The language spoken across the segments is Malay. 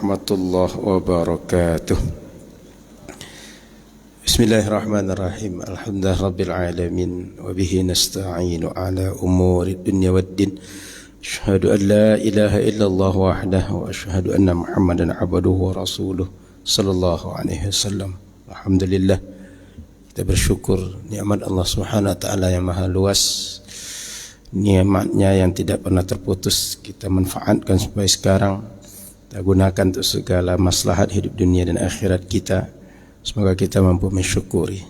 warahmatullahi wabarakatuh. Bismillahirrahmanirrahim. Alhamdulillah rabbil alamin wa bihi nasta'inu ala umuri dunya waddin. Asyhadu an la ilaha illallah wahdahu wa asyhadu anna Muhammadan abduhu wa rasuluh sallallahu alaihi wasallam. Alhamdulillah, kita bersyukur nikmat Allah Subhanahu wa taala yang maha luas. Nikmatnya yang tidak pernah terputus kita manfaatkan sampai sekarang. Kita gunakan untuk segala maslahat hidup dunia dan akhirat kita. Semoga kita mampu mensyukuri.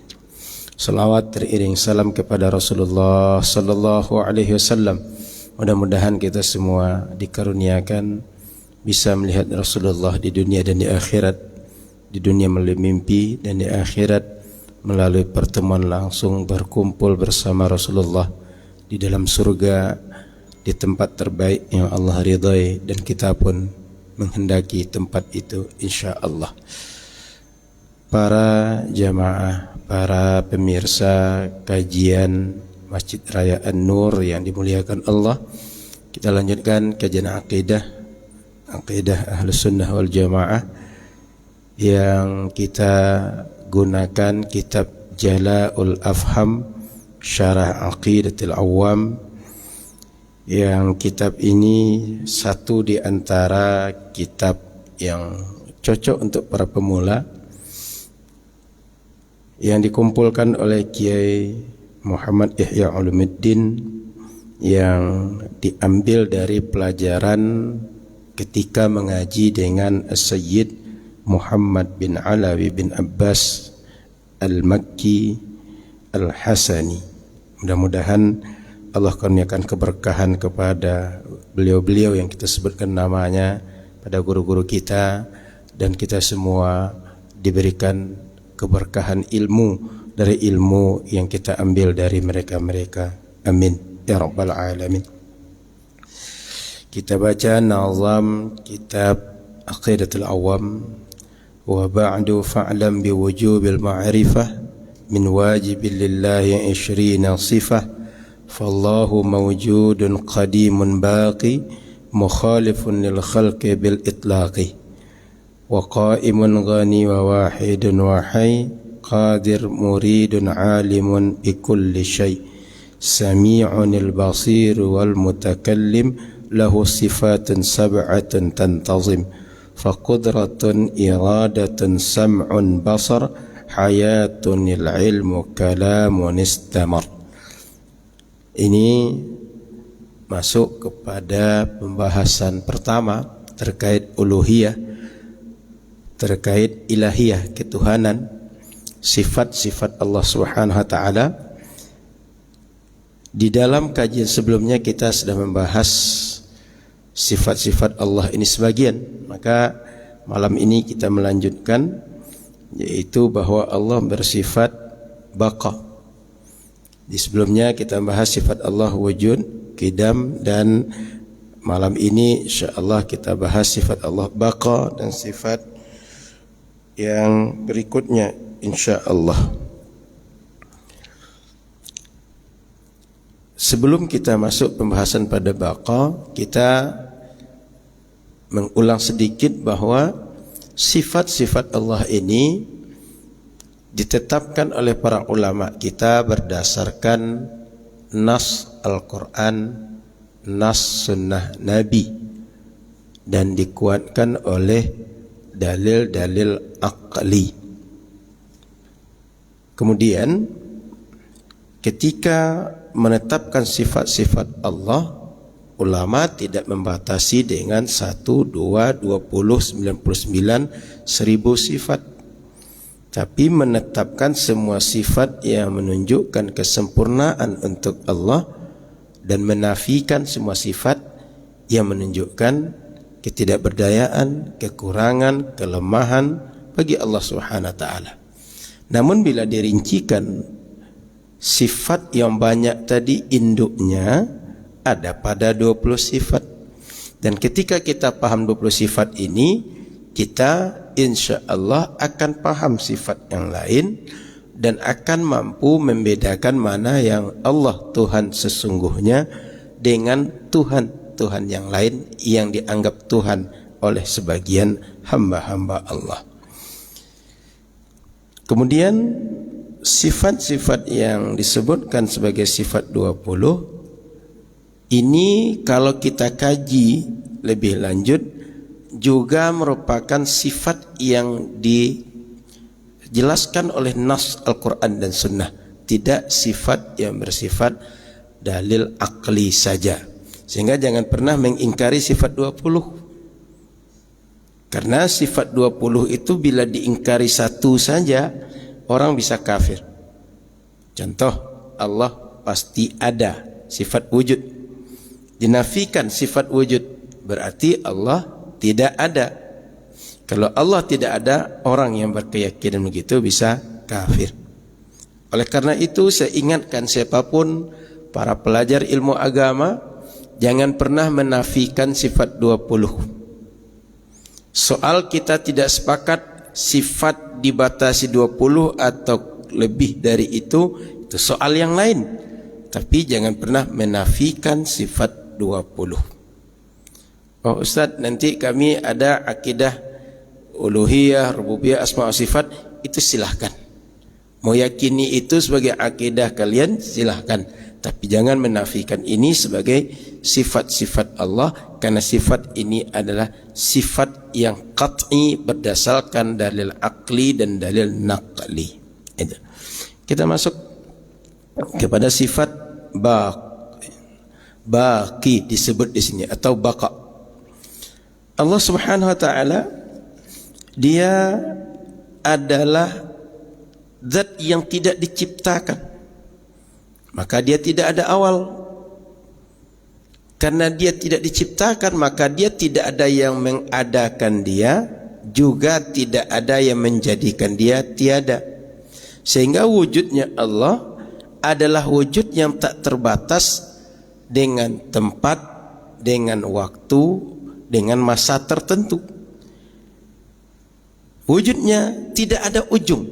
Salawat teriring salam kepada Rasulullah sallallahu alaihi wasallam. Mudah-mudahan kita semua dikaruniakan bisa melihat Rasulullah di dunia dan di akhirat. Di dunia melalui mimpi dan di akhirat melalui pertemuan langsung berkumpul bersama Rasulullah di dalam surga, di tempat terbaik yang Allah ridhai, dan kita pun menghendaki tempat itu insya-Allah. Para jamaah, para pemirsa kajian Masjid Raya An-Nur yang dimuliakan Allah, kita lanjutkan kajian akidah Ahlus Sunnah wal Jamaah yang kita gunakan kitab Jala'ul Afham Syarah Aqidatul Awam, yang kitab ini satu di antara kitab yang cocok untuk para pemula, yang dikumpulkan oleh Kiai Muhammad Ihya Ulumuddin, yang diambil dari pelajaran ketika mengaji dengan Sayyid Muhammad bin Alawi bin Abbas Al-Makki Al-Hasani. Mudah-mudahan Allah kurniakan keberkahan kepada beliau-beliau yang kita sebutkan namanya, pada guru-guru kita, dan kita semua diberikan keberkahan ilmu dari ilmu yang kita ambil dari mereka-mereka. Amin ya rabbal alamin. Kita baca nazam kitab Aqidatul Awam. Wa ba'du fa'lam biwujubil ma'rifah min wajibin lillahi 20 sifah. Fallahu mawjudun qadimun baqi mukhalifun lil khalqi bil itlaqi. Wa qa'imun ghani wa wahidun wa hayy qadir muridun alimun bi kulli syai'. Sami'un al basir wal mutakallim lahu sifatun sab'atun tantazim. Fa qudratun iradatun sam'un basar hayatun ilmu kalamun istamar. Ini masuk kepada pembahasan pertama terkait uluhiyah, terkait ilahiyah, ketuhanan, sifat-sifat Allah Subhanahu wa taala. Di dalam kajian sebelumnya kita sudah membahas sifat-sifat Allah ini sebagian, maka malam ini kita melanjutkan, yaitu bahwa Allah bersifat baqa. Di sebelumnya kita bahas sifat Allah wujud, qidam, dan malam ini insyaallah kita bahas sifat Allah baqa dan sifat yang berikutnya insyaallah. Sebelum kita masuk pembahasan pada baqa, kita mengulang sedikit bahwa sifat-sifat Allah ini ditetapkan oleh para ulama kita berdasarkan nas Al-Quran, nas sunnah Nabi, dan dikuatkan oleh dalil-dalil aqli. Kemudian ketika menetapkan sifat-sifat Allah, ulama tidak membatasi dengan 1, 2, 20, 99, 1000 sifat, tapi menetapkan semua sifat yang menunjukkan kesempurnaan untuk Allah dan menafikan semua sifat yang menunjukkan ketidakberdayaan, kekurangan, kelemahan bagi Allah Subhanahu wa taala. Namun bila dirincikan sifat yang banyak tadi, induknya ada pada 20 sifat. Dan ketika kita paham 20 sifat ini, kita insya Allah akan paham sifat yang lain dan akan mampu membedakan mana yang Allah Tuhan sesungguhnya dengan Tuhan yang lain yang dianggap Tuhan oleh sebagian hamba-hamba Allah. Kemudian sifat-sifat yang disebutkan sebagai sifat 20 ini kalau kita kaji lebih lanjut juga merupakan sifat yang dijelaskan oleh nas Al-Quran dan Sunnah, tidak sifat yang bersifat dalil akli saja. Sehingga jangan pernah mengingkari sifat 20, karena sifat 20 itu bila diingkari satu saja orang bisa kafir. Contoh, Allah pasti ada, sifat wujud. Dinafikan sifat wujud berarti Allah tidak ada. Kalau Allah tidak ada, orang yang berkeyakinan begitu bisa kafir. Oleh karena itu saya ingatkan siapapun para pelajar ilmu agama, jangan pernah menafikan sifat 20. Soal kita tidak sepakat sifat dibatasi 20 atau lebih dari itu soal yang lain. Tapi jangan pernah menafikan sifat 20. Oh Ustaz, nanti kami ada akidah uluhiyah, rububiyah, asma wa sifat, itu silahkan. Mau yakini itu sebagai akidah kalian, silahkan. Tapi jangan menafikan ini sebagai sifat-sifat Allah, karena sifat ini adalah sifat yang qat'i berdasarkan dalil akli dan dalil naqli. Kita masuk kepada sifat baqi disebut di sini atau baqa. Allah Subhanahu wa taala dia adalah zat yang tidak diciptakan, maka dia tidak ada awal. Karena dia tidak diciptakan, maka dia tidak ada yang mengadakan dia, juga tidak ada yang menjadikan dia tiada. Sehingga wujudnya Allah adalah wujud yang tak terbatas dengan tempat, dengan waktu, dengan masa tertentu. Wujudnya tidak ada ujung,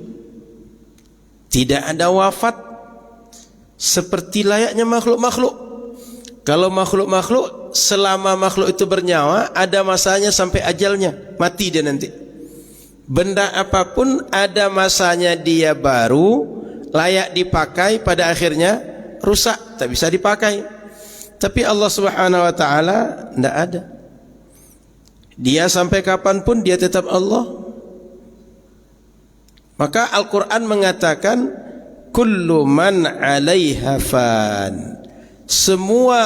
tidak ada wafat, seperti layaknya makhluk-makhluk. Kalau makhluk-makhluk, selama makhluk itu bernyawa, ada masanya sampai ajalnya, mati dia nanti. Benda apapun ada masanya dia baru, layak dipakai, pada akhirnya rusak, tak bisa dipakai. Tapi Allah Subhanahu wa taala tidak ada. Dia sampai kapanpun dia tetap Allah. Maka Al-Quran mengatakan kullu man 'alaiha fan. Semua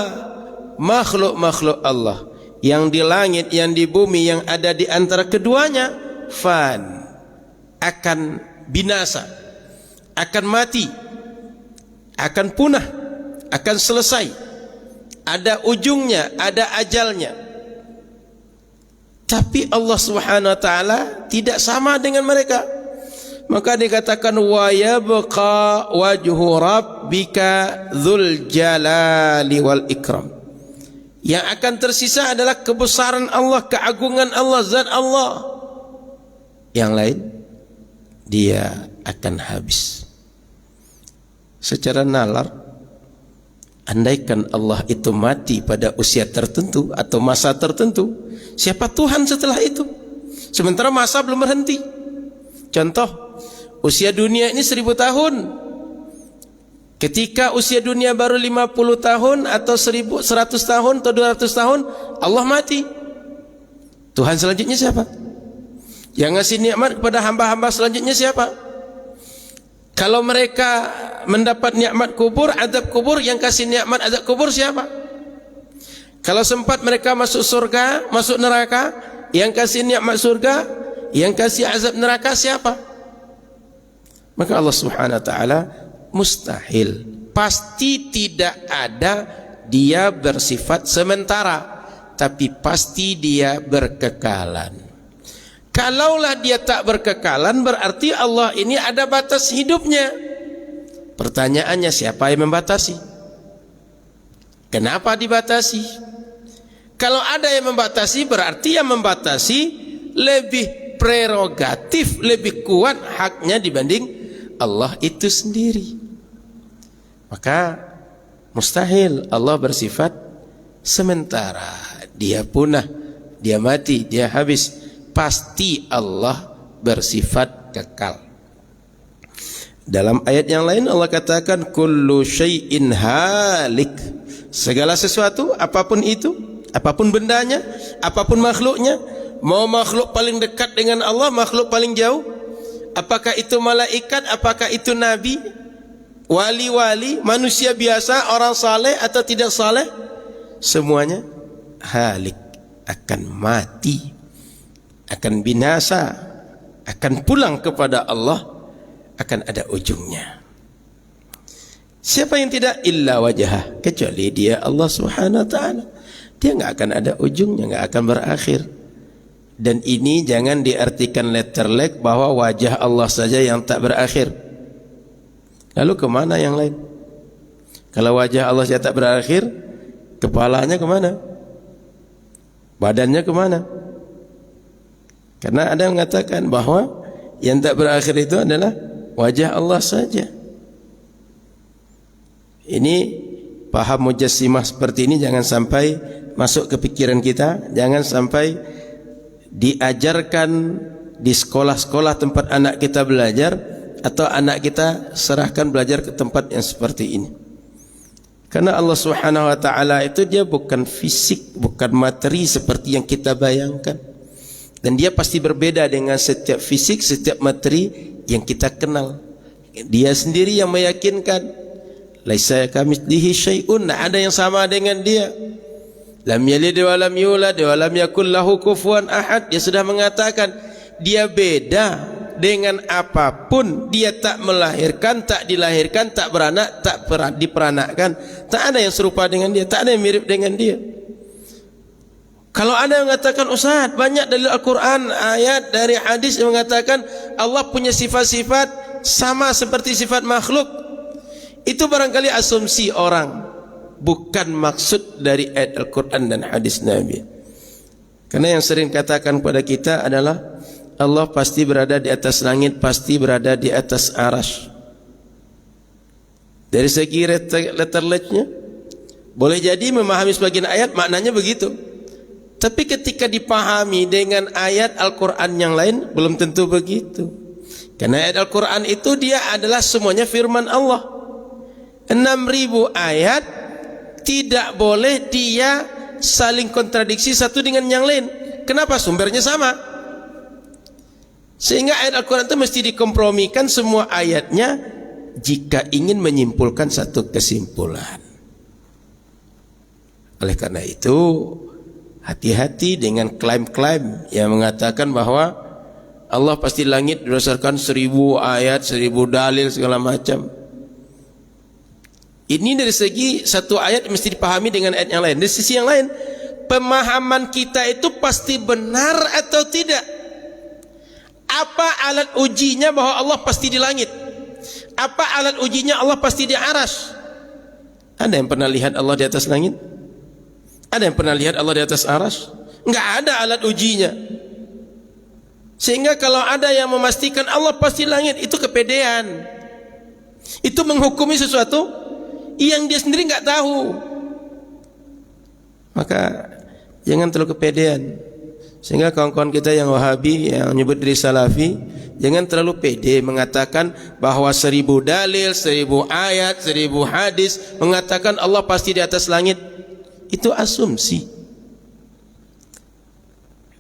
makhluk-makhluk Allah yang di langit, yang di bumi, yang ada di antara keduanya, fan, akan binasa, akan mati, akan punah, akan selesai. Ada ujungnya, ada ajalnya. Tapi Allah Subhanahu wa taala tidak sama dengan mereka. Maka dikatakan wa yabqa wajhu rabbika dzul jalali wal ikram. Yang akan tersisa adalah kebesaran Allah, keagungan Allah, zat Allah. Yang lain dia akan habis. Secara nalar, andaikan Allah itu mati pada usia tertentu atau masa tertentu, siapa Tuhan setelah itu? Sementara masa belum berhenti. Contoh, usia dunia ini 1000 tahun. Ketika usia dunia baru 50 tahun atau 100 tahun atau 200 tahun, Allah mati. Tuhan selanjutnya siapa? Yang ngasih nikmat kepada hamba-hamba selanjutnya siapa? Kalau mereka mendapat nikmat kubur, azab kubur, yang kasih nikmat azab kubur siapa? Kalau sempat mereka masuk surga, masuk neraka, yang kasih nikmat surga, yang kasih azab neraka siapa? Maka Allah Subhanahu wa taala mustahil, pasti tidak ada dia bersifat sementara, tapi pasti dia berkekalan. Kalaulah dia tak berkekalan, berarti Allah ini ada batas hidupnya. Pertanyaannya, siapa yang membatasi? Kenapa dibatasi? Kalau ada yang membatasi, berarti yang membatasi lebih prerogatif, lebih kuat haknya dibanding Allah itu sendiri. Maka mustahil Allah bersifat sementara. Dia punah, dia mati, dia habis. Pasti Allah bersifat kekal. Dalam ayat yang lain Allah katakan kullu syai'in halik. Segala sesuatu, apapun itu, apapun bendanya, apapun makhluknya, mau makhluk paling dekat dengan Allah, makhluk paling jauh, apakah itu malaikat, apakah itu nabi, wali-wali, manusia biasa, orang saleh atau tidak saleh, semuanya halik, akan mati, akan binasa, akan pulang kepada Allah, akan ada ujungnya. Siapa yang tidak? Illa wajhah, kecuali dia Allah Subhanahu wa taala. Dia enggak akan ada ujungnya, enggak akan berakhir. Dan ini jangan diartikan letterlek bahwa wajah Allah saja yang tak berakhir. Lalu kemana yang lain? Kalau wajah Allah saja tak berakhir, kepalanya kemana? Badannya kemana? Karena ada yang mengatakan bahwa yang tak berakhir itu adalah wajah Allah saja. Ini paham mujassimah seperti ini jangan sampai masuk ke pikiran kita, jangan sampai diajarkan di sekolah-sekolah tempat anak kita belajar, atau anak kita serahkan belajar ke tempat yang seperti ini. Karena Allah Subhanahu wa taala itu dia bukan fisik, bukan materi seperti yang kita bayangkan. Dan dia pasti berbeda dengan setiap fisik, setiap materi yang kita kenal. Dia sendiri yang meyakinkan, laisa kamitslihi syai'un, tak ada yang sama dengan dia. Lam yalid wa lam yulad wa lam yakul lahu kufuwan ahad. Dia sudah mengatakan dia beda dengan apapun. Dia tak melahirkan, tak dilahirkan, tak beranak, tak diperanakkan. Tak ada yang serupa dengan dia, tak ada yang mirip dengan dia. Kalau ada yang mengatakan, Ustaz, banyak dari Al-Quran, ayat dari hadis yang mengatakan Allah punya sifat-sifat sama seperti sifat makhluk, itu barangkali asumsi orang, bukan maksud dari ayat Al-Quran dan hadis Nabi. Karena yang sering katakan kepada kita adalah Allah pasti berada di atas langit, pasti berada di atas arasy. Dari segi letterleknya boleh jadi memahami sebagian ayat maknanya begitu. Tapi ketika dipahami dengan ayat Al-Quran yang lain belum tentu begitu. Karena ayat Al-Quran itu dia adalah semuanya firman Allah. 6.000 ayat, tidak boleh dia saling kontradiksi satu dengan yang lain. Kenapa? Sumbernya sama. Sehingga ayat Al-Quran itu mesti dikompromikan semua ayatnya jika ingin menyimpulkan satu kesimpulan. Oleh karena itu, hati-hati dengan klaim-klaim yang mengatakan bahwa Allah pasti langit berdasarkan 1000 ayat, 1000 dalil segala macam. Ini dari segi satu ayat mesti dipahami dengan ayat yang lain. Dari sisi yang lain, pemahaman kita itu pasti benar atau tidak? Apa alat ujinya bahwa Allah pasti di langit? Apa alat ujinya Allah pasti di arasy? Ada yang pernah lihat Allah di atas langit? Ada yang pernah lihat Allah di atas arasy? Enggak ada alat ujinya. Sehingga kalau ada yang memastikan Allah pasti langit, itu kepedean. Itu menghukumi sesuatu yang dia sendiri enggak tahu. Maka jangan terlalu kepedean. Sehingga kawan-kawan kita yang Wahabi, yang menyebut diri Salafi, jangan terlalu pede mengatakan bahwa 1000 dalil, 1000 ayat, 1000 hadis mengatakan Allah pasti di atas langit. Itu asumsi.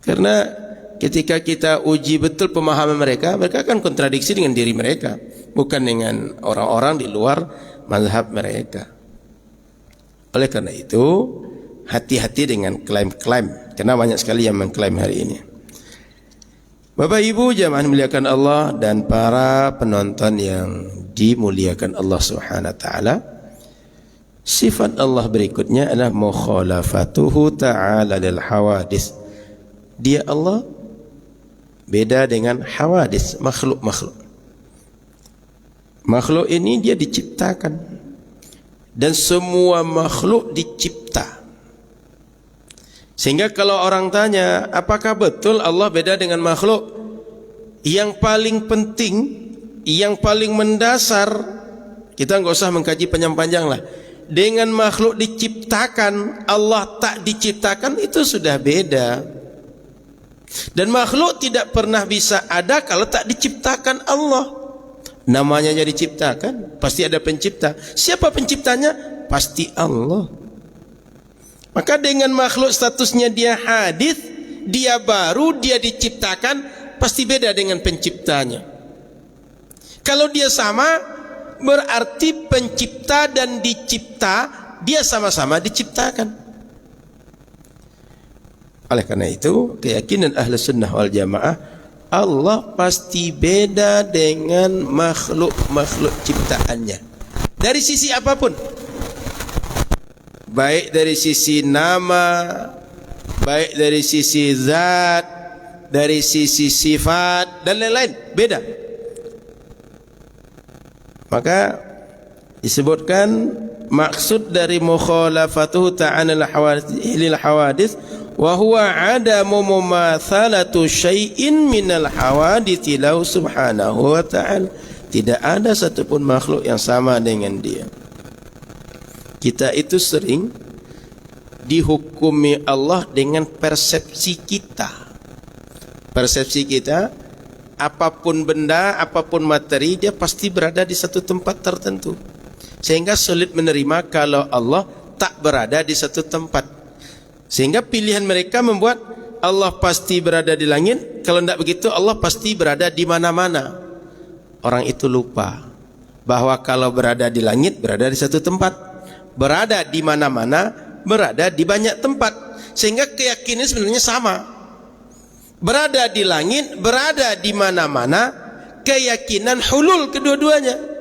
Karena ketika kita uji betul pemahaman mereka, mereka akan kontradiksi dengan diri mereka, bukan dengan orang-orang di luar mazhab mereka. Oleh karena itu, hati-hati dengan klaim-klaim, karena banyak sekali yang mengklaim hari ini. Bapak Ibu jamaah dimuliakan Allah dan para penonton yang dimuliakan Allah Subhanahu wa taala, sifat Allah berikutnya adalah mukhalafatuhu ta'ala lil hawadis. Dia Allah beda dengan hawadis, makhluk-makhluk. Makhluk ini dia diciptakan, dan semua makhluk dicipta. Sehingga kalau orang tanya, apakah betul Allah beda dengan makhluk? Yang paling penting, yang paling mendasar, kita enggak usah mengkaji panjang-panjang lah. Dengan makhluk diciptakan, Allah tak diciptakan, itu sudah beda. Dan makhluk tidak pernah bisa ada kalau tak diciptakan Allah. Namanya jadi diciptakan, pasti ada pencipta. Siapa penciptanya? Pasti Allah. Maka dengan makhluk statusnya dia hadis, dia baru, dia diciptakan, pasti beda dengan penciptanya. Kalau dia sama, berarti pencipta dan dicipta dia sama-sama diciptakan. Oleh karena itu, keyakinan Ahlu Sunnah wal Jamaah, Allah pasti beda dengan makhluk-makhluk ciptaannya dari sisi apapun, baik dari sisi nama, baik dari sisi zat, dari sisi sifat dan lain-lain, beda. Maka disebutkan maksud dari mukhalafatuhu ta'ala lil hawadits wa huwa adamu mumatsalatu syai'in minal hawadits lahu subhanahu wa ta'ala. Tidak ada satupun makhluk yang sama dengan dia. Kita itu sering dihukumi Allah dengan persepsi kita. Persepsi kita, apapun benda, apapun materi, dia pasti berada di satu tempat tertentu. Sehingga sulit menerima kalau Allah tak berada di satu tempat. Sehingga pilihan mereka membuat Allah pasti berada di langit. Kalau tidak begitu, Allah pasti berada di mana-mana. Orang itu lupa bahwa kalau berada di langit, berada di satu tempat. Berada di mana-mana, berada di banyak tempat. Sehingga keyakinan sebenarnya sama. Berada di langit, berada di mana-mana, keyakinan hulul kedua-duanya.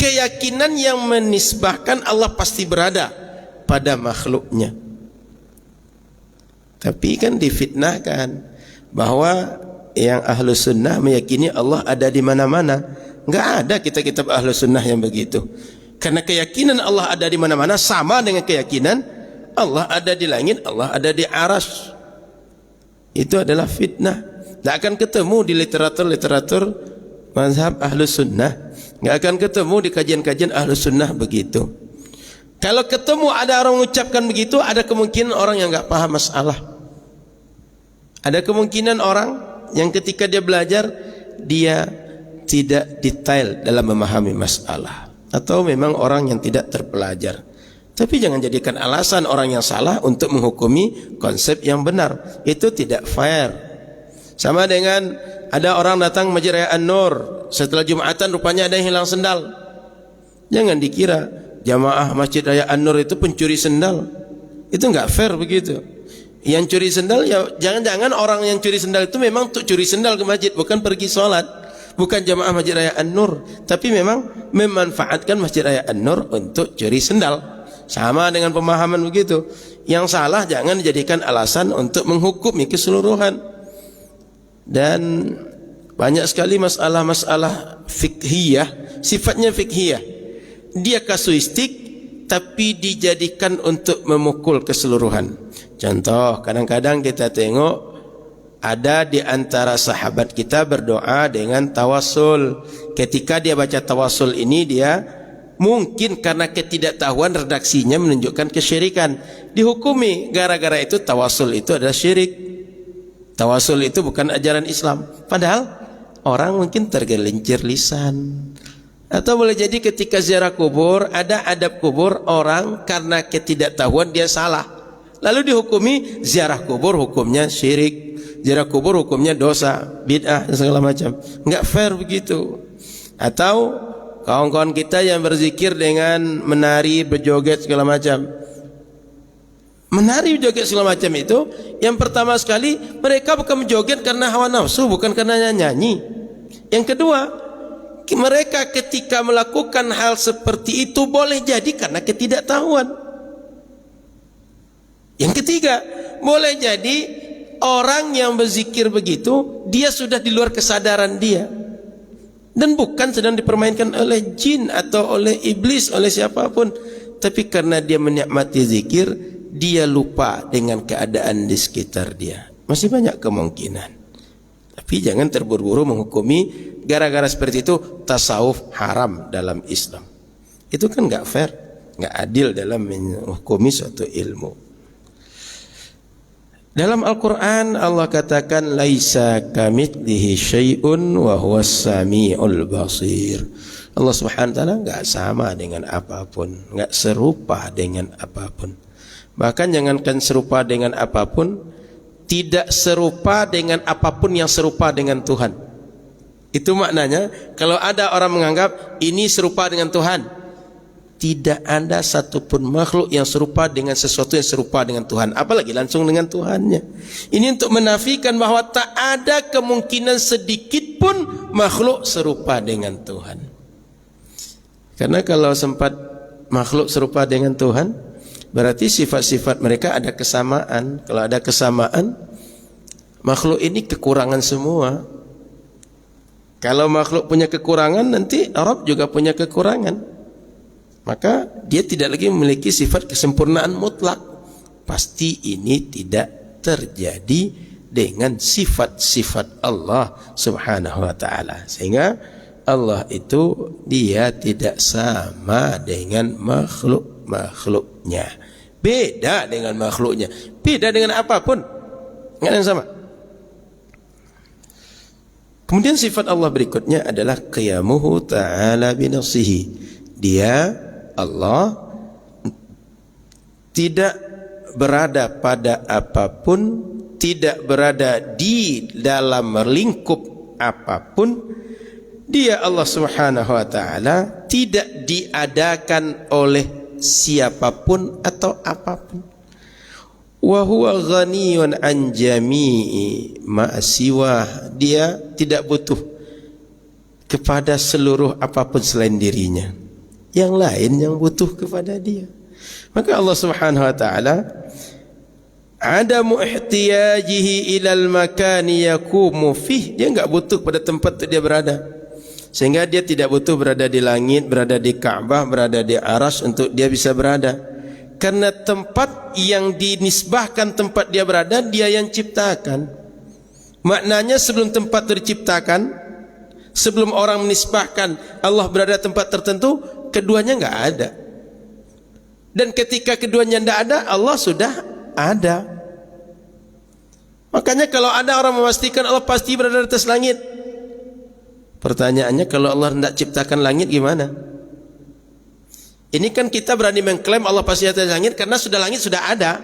Keyakinan yang menisbahkan Allah pasti berada pada makhluknya. Tapi kan difitnahkan bahwa yang Ahlu Sunnah meyakini Allah ada di mana-mana. Enggak ada kitab-kitab Ahlu Sunnah yang begitu. Karena keyakinan Allah ada di mana-mana sama dengan keyakinan Allah ada di langit, Allah ada di arsy. Itu adalah fitnah. Tidak akan ketemu di literatur-literatur mazhab Ahlu Sunnah. Tidak akan ketemu di kajian-kajian Ahlu Sunnah begitu. Kalau ketemu ada orang mengucapkan begitu, ada kemungkinan orang yang enggak paham masalah. Ada kemungkinan orang yang ketika dia belajar, dia tidak detail dalam memahami masalah. Atau memang orang yang tidak terpelajar. Tapi jangan jadikan alasan orang yang salah untuk menghukumi konsep yang benar. Itu tidak fair. Sama dengan ada orang datang Masjid Raya An-Nur, setelah Jumatan rupanya ada yang hilang sendal. Jangan dikira jamaah Masjid Raya An-Nur itu pencuri sendal. Itu enggak fair begitu. Yang curi sendal, ya jangan-jangan orang yang curi sendal itu memang untuk curi sendal ke masjid, bukan pergi sholat, bukan jamaah Masjid Raya An-Nur, tapi memang memanfaatkan Masjid Raya An-Nur untuk curi sendal. Sama dengan pemahaman begitu. Yang salah jangan dijadikan alasan untuk menghukumi keseluruhan. Dan banyak sekali masalah-masalah fikhiyah, sifatnya fikhiyah. Dia kasuistik tapi dijadikan untuk memukul keseluruhan. Contoh, kadang-kadang kita tengok ada di antara sahabat kita berdoa dengan tawasul. Ketika dia baca tawasul ini, dia mungkin karena ketidaktahuan redaksinya menunjukkan kesyirikan. Dihukumi gara-gara itu tawasul itu adalah syirik. Tawasul itu bukan ajaran Islam. Padahal orang mungkin tergelincir lisan. Atau boleh jadi ketika ziarah kubur, ada adab kubur, orang karena ketidaktahuan dia salah. Lalu dihukumi ziarah kubur hukumnya syirik, ziarah kubur hukumnya dosa, bid'ah dan segala macam. Enggak fair begitu. Atau kawan-kawan kita yang berzikir dengan menari, berjoget segala macam. Menari, berjoget segala macam itu, yang pertama sekali mereka bukan berjoget karena hawa nafsu, bukan karena nyanyi. Yang kedua, mereka ketika melakukan hal seperti itu boleh jadi karena ketidaktahuan. Yang ketiga, boleh jadi orang yang berzikir begitu, dia sudah di luar kesadaran dia. Dan bukan sedang dipermainkan oleh jin atau oleh iblis, oleh siapapun. Tapi karena dia menikmati zikir, dia lupa dengan keadaan di sekitar dia. Masih banyak kemungkinan. Tapi jangan terburu-buru menghukumi gara-gara seperti itu tasawuf haram dalam Islam. Itu kan enggak fair, enggak adil dalam menghukumi suatu ilmu. Dalam Al-Quran Allah katakan laisa kamitslihi syai'un wa huwas samiul basir. Allah Subhanahu wa taala enggak sama dengan apapun, enggak serupa dengan apapun. Bahkan jangankan serupa dengan apapun, tidak serupa dengan apapun yang serupa dengan Tuhan. Itu maknanya kalau ada orang menganggap ini serupa dengan Tuhan, tidak ada satupun makhluk yang serupa dengan sesuatu yang serupa dengan Tuhan, apalagi langsung dengan Tuhannya. Ini untuk menafikan bahwa tak ada kemungkinan sedikit pun makhluk serupa dengan Tuhan. Karena kalau sempat makhluk serupa dengan Tuhan, berarti sifat-sifat mereka ada kesamaan. Kalau ada kesamaan, makhluk ini kekurangan semua. Kalau makhluk punya kekurangan, nanti Arab juga punya kekurangan. Maka dia tidak lagi memiliki sifat kesempurnaan mutlak. Pasti ini tidak terjadi dengan sifat-sifat Allah Subhanahu wa ta'ala. Sehingga Allah itu dia tidak sama dengan makhluk-makhluknya. Beda dengan makhluknya. Beda dengan apapun. Enggak ada yang sama. Kemudian sifat Allah berikutnya adalah qiyamuhu ta'ala binafsihi. Dia Allah tidak berada pada apapun, tidak berada di dalam lingkup apapun. Dia Allah Subhanahu wa ta'ala tidak diadakan oleh siapapun atau apapun. Wa huwa ghaniyun an jami'i ma siwah. Dia tidak butuh kepada seluruh apapun selain dirinya. Yang lain yang butuh kepada dia. Maka Allah Subhanahu wa ta'ala adamu ihtiyajihi ilal makani yakumu fih. Dia enggak butuh pada tempat itu dia berada. Sehingga dia tidak butuh berada di langit, berada di Ka'bah, berada di Arsy untuk dia bisa berada. Karena tempat yang dinisbahkan tempat dia berada, dia yang ciptakan. Maknanya sebelum tempat diciptakan, sebelum orang menisbahkan Allah berada tempat tertentu, keduanya enggak ada. Dan ketika keduanya tidak ada, Allah sudah ada. Makanya kalau ada orang memastikan Allah pasti berada di atas langit, pertanyaannya, kalau Allah tidak ciptakan langit gimana? Ini kan kita berani mengklaim Allah pasti di atas langit karena sudah langit sudah ada.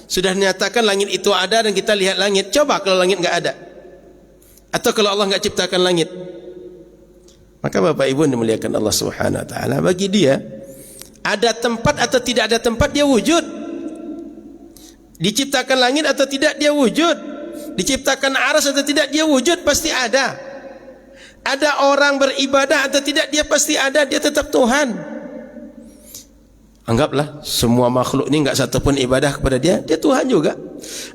Sudah dinyatakan langit itu ada dan kita lihat langit. Coba kalau langit enggak ada. Atau kalau Allah enggak ciptakan langit. Maka Bapak Ibu dimuliakan Allah Subhanahu wa ta'ala, bagi dia ada tempat atau tidak ada tempat dia wujud. Diciptakan langit atau tidak dia wujud. Diciptakan arsy atau tidak dia wujud, pasti ada. Ada orang beribadah atau tidak dia pasti ada, dia tetap Tuhan. Anggaplah semua makhluk ini enggak satu pun ibadah kepada dia, dia Tuhan juga.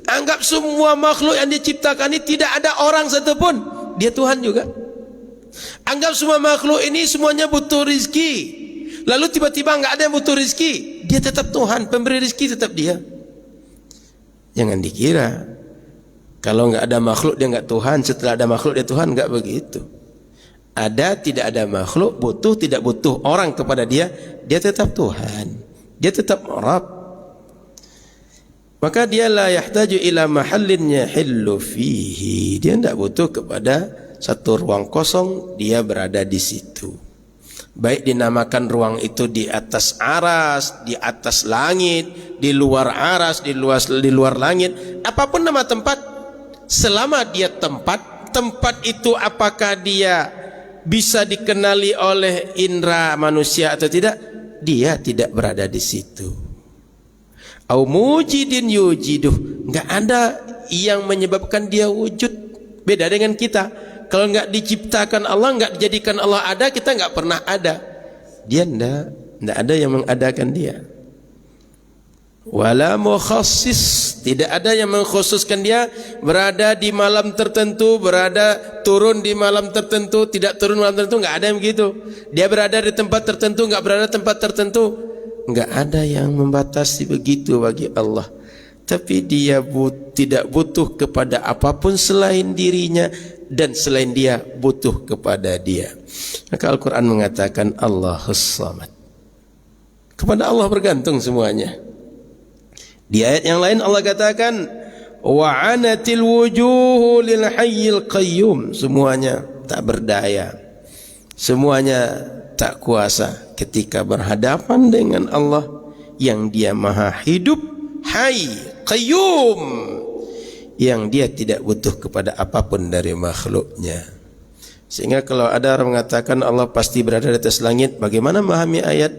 Anggap semua makhluk yang diciptakan ini tidak ada orang satu pun, dia Tuhan juga. Anggap semua makhluk ini semuanya butuh rizki, lalu tiba-tiba enggak ada yang butuh rizki, dia tetap Tuhan, pemberi rizki tetap dia. Jangan dikira kalau enggak ada makhluk dia enggak Tuhan, setelah ada makhluk dia Tuhan, enggak begitu. Ada tidak ada makhluk, butuh tidak butuh orang kepada dia, dia tetap Tuhan, dia tetap Rabb. Maka dia la yahtaju ila mahallin yahillu fihi. Dia tidak butuh kepada satu ruang kosong, dia berada di situ. Baik dinamakan ruang itu di atas aras, di atas langit, di luar aras, di luar langit, apapun nama tempat, selama dia tempat itu apakah dia bisa dikenali oleh indera manusia atau tidak, dia tidak berada di situ. Au mujidin yujiduh, enggak ada yang menyebabkan dia wujud. Beda dengan kita. Kalau enggak diciptakan Allah, enggak dijadikan Allah ada, kita enggak pernah ada. Dia enggak ada yang mengadakan dia. Wala mukhassis, tidak ada yang mengkhususkan dia berada di malam tertentu, berada turun di malam tertentu, tidak turun malam tertentu, enggak ada yang begitu. Dia berada di tempat tertentu, enggak berada di tempat tertentu, enggak ada yang membatasi begitu bagi Allah. Tapi dia tidak butuh kepada apapun selain dirinya, dan selain dia butuh kepada dia. Maka Al-Quran mengatakan Allahus Samad. Kepada Allah bergantung semuanya. Di ayat yang lain Allah katakan wa anatil wujuhu lil hayyil qayyum, semuanya tak berdaya, semuanya tak kuasa ketika berhadapan dengan Allah yang Dia Maha Hidup, Hayy, Qayyum, yang Dia tidak butuh kepada apapun dari makhluknya. Sehingga kalau ada orang mengatakan Allah pasti berada di atas langit, bagaimana memahami ayat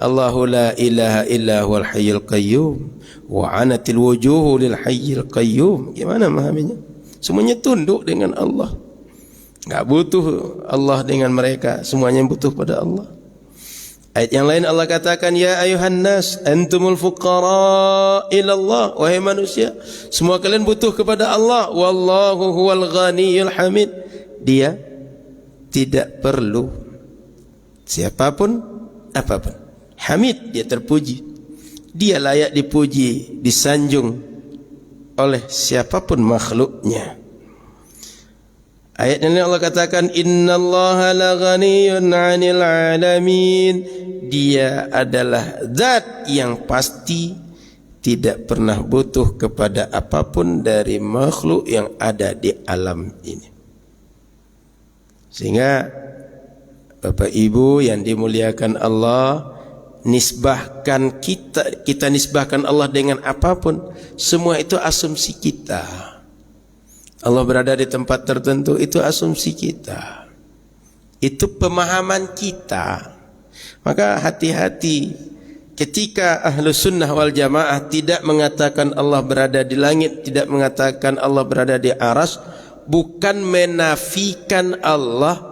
Allahu la ilaha illa huwal hayyul qayyum wa anatil wujuhu lil hayyil qayyum? Gimana memahaminya? Semuanya tunduk dengan Allah, enggak butuh Allah dengan mereka, semuanya butuh pada Allah. Ayat yang lain Allah katakan, ya ayuhan nas antumul fuqara ila Allah, wahai manusia, semua kalian butuh kepada Allah. Wallahu huwal ghaniyul hamid, Dia tidak perlu siapapun apapun. Hamid, Dia terpuji, Dia layak dipuji, disanjung oleh siapapun makhluknya. Ayat ini Allah katakan, innallaha la ghaniyun 'anil 'alamin, Dia adalah zat yang pasti tidak pernah butuh kepada apapun dari makhluk yang ada di alam ini. Sehingga Bapak Ibu yang dimuliakan Allah, nisbahkan kita nisbahkan Allah dengan apapun, semua itu asumsi kita. Allah berada di tempat tertentu, itu asumsi kita, itu pemahaman kita. Maka hati-hati ketika Ahlus Sunnah wal Jamaah tidak mengatakan Allah berada di langit, tidak mengatakan Allah berada di aras, bukan menafikan Allah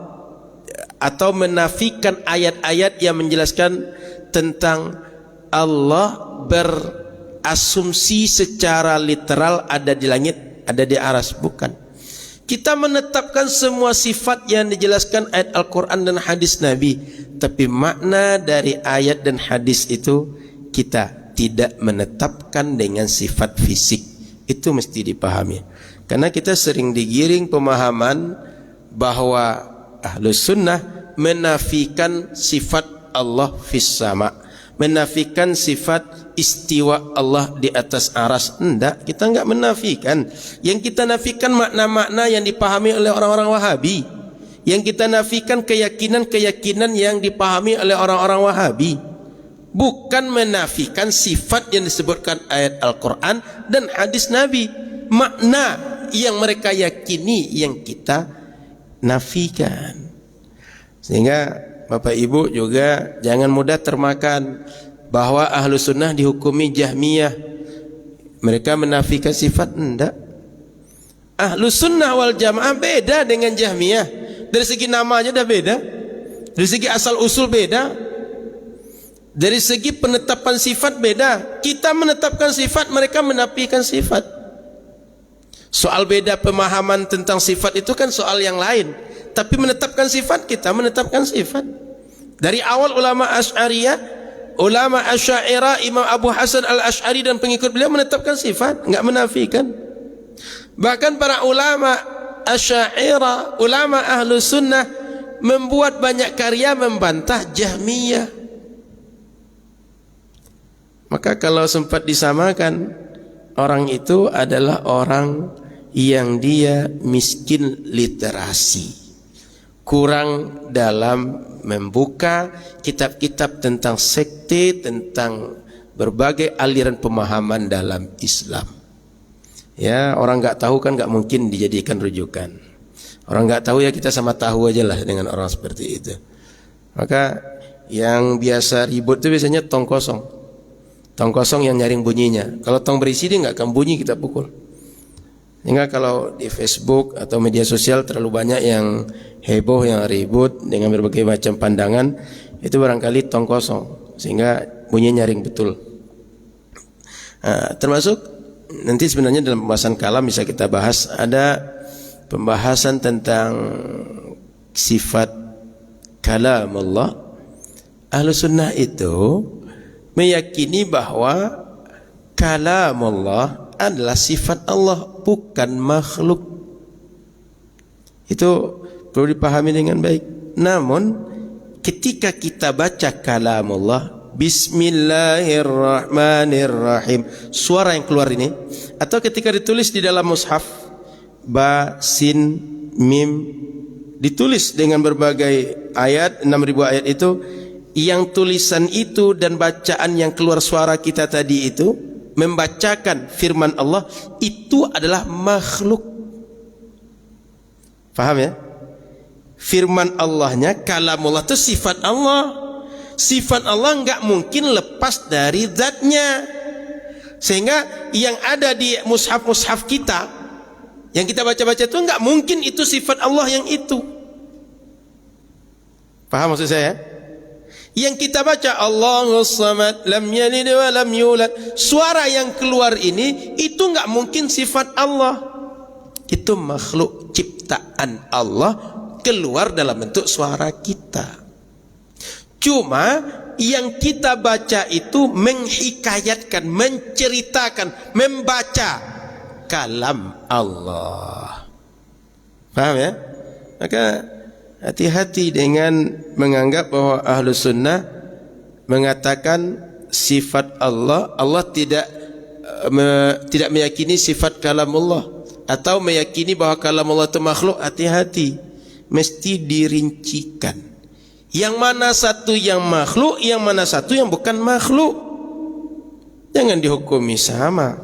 atau menafikan ayat-ayat yang menjelaskan tentang Allah berasumsi secara literal ada di langit, ada di aras, bukan. Kita menetapkan semua sifat yang dijelaskan ayat Al-Quran dan hadis Nabi, tapi makna dari ayat dan hadis itu kita tidak menetapkan dengan sifat fisik. Itu mesti dipahami, karena kita sering digiring pemahaman bahwa Ahlus Sunnah menafikan sifat Allah fis sama, menafikan sifat istiwa Allah di atas aras. Enggak, kita enggak menafikan. Yang kita nafikan makna-makna yang dipahami oleh orang-orang Wahabi. Yang kita nafikan keyakinan-keyakinan yang dipahami oleh orang-orang Wahabi. Bukan menafikan sifat yang disebutkan ayat Al-Quran dan hadis Nabi. Makna yang mereka yakini yang kita nafikan. Sehingga Bapak Ibu juga jangan mudah termakan bahwa Ahlus Sunnah dihukumi Jahmiyah, mereka menafikan sifat. Enggak. Ahlus Sunnah wal Jamaah beda dengan Jahmiyah. Dari segi namanya dah beda, dari segi asal usul beda, dari segi penetapan sifat beda. Kita menetapkan sifat, mereka menafikan sifat. Soal beda pemahaman tentang sifat itu kan soal yang lain, tapi menetapkan sifat, kita menetapkan sifat. Dari awal ulama Asy'ariyah, ulama Asy'ariyah, Imam Abu Hasan Al-Asy'ari dan pengikut beliau menetapkan sifat, enggak menafikan. Bahkan para ulama Asy'ariyah, ulama Ahlus Sunnah membuat banyak karya membantah Jahmiyah. Maka kalau sempat disamakan, orang itu adalah orang yang dia miskin literasi, kurang dalam membuka kitab-kitab tentang sekte, tentang berbagai aliran pemahaman dalam Islam. Ya, orang enggak tahu kan enggak mungkin dijadikan rujukan. Orang enggak tahu ya kita sama tahu aja lah dengan orang seperti itu. Maka yang biasa ribut itu biasanya tong kosong. Tong kosong yang nyaring bunyinya. Kalau tong berisi dia enggak akan bunyi, kita pukul. Sehingga kalau di Facebook atau media sosial terlalu banyak yang heboh, yang ribut dengan berbagai macam pandangan, itu barangkali tong kosong, sehingga bunyinya nyaring betul. Termasuk nanti sebenarnya dalam pembahasan kalam bisa kita bahas, ada pembahasan tentang sifat kalam Allah. Ahlus Sunnah itu meyakini bahwa kalam Allah adalah sifat Allah, bukan makhluk. Itu perlu dipahami dengan baik. Namun ketika kita baca kalam Allah Bismillahirrahmanirrahim. Suara yang keluar ini, atau ketika ditulis di dalam mushaf, ba, sin, mim, ditulis dengan berbagai ayat, 6.000 ayat itu, yang tulisan itu dan bacaan yang keluar suara kita tadi itu membacakan firman Allah, itu adalah makhluk. Faham ya? Firman Allahnya, kalamullah itu sifat Allah. Sifat Allah enggak mungkin lepas dari zatnya. Sehingga yang ada di mushaf-mushaf kita, yang kita baca-baca itu enggak mungkin itu sifat Allah yang itu. Paham maksud saya? Yang kita baca Allahus Samad, lam yalid wa lam yulad, suara yang keluar ini itu enggak mungkin sifat Allah. Itu makhluk ciptaan Allah keluar dalam bentuk suara kita. Cuma yang kita baca itu menghikayatkan, menceritakan, membaca kalam Allah. Paham ya? Maka hati-hati dengan menganggap bahwa ahlu sunnah mengatakan sifat Allah, Allah tidak meyakini sifat kalamullah, atau meyakini bahwa kalamullah itu makhluk. Hati-hati, mesti dirincikan. Yang mana satu yang makhluk, yang mana satu yang bukan makhluk. Jangan dihukumi sama.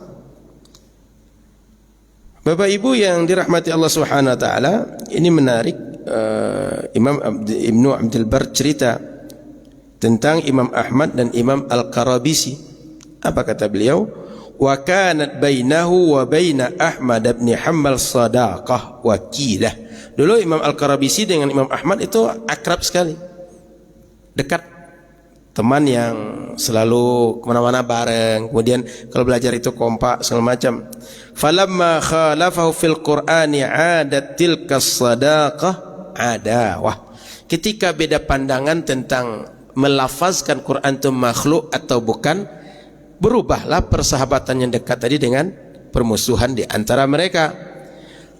Bapak Ibu yang dirahmati Allah Subhanahu wa taala, ini menarik. Imam Ibnu Abdul Bar cerita tentang Imam Ahmad dan Imam Al-Qarabisi. Apa kata beliau? Wa kanat bainahu wa baina Ahmad bin Hanbal sadaqah wakilah. Dulu Imam Al-Qarabisi dengan Imam Ahmad itu akrab sekali, dekat, teman yang selalu kemana-mana bareng. Kemudian kalau belajar itu kompak segala macam. Falamma khalafahu fil Qur'ani 'adat tilka sadaqah adawah. Ketika beda pandangan tentang melafazkan Quran itu makhluk atau bukan, berubahlah persahabatan yang dekat tadi dengan permusuhan di antara mereka.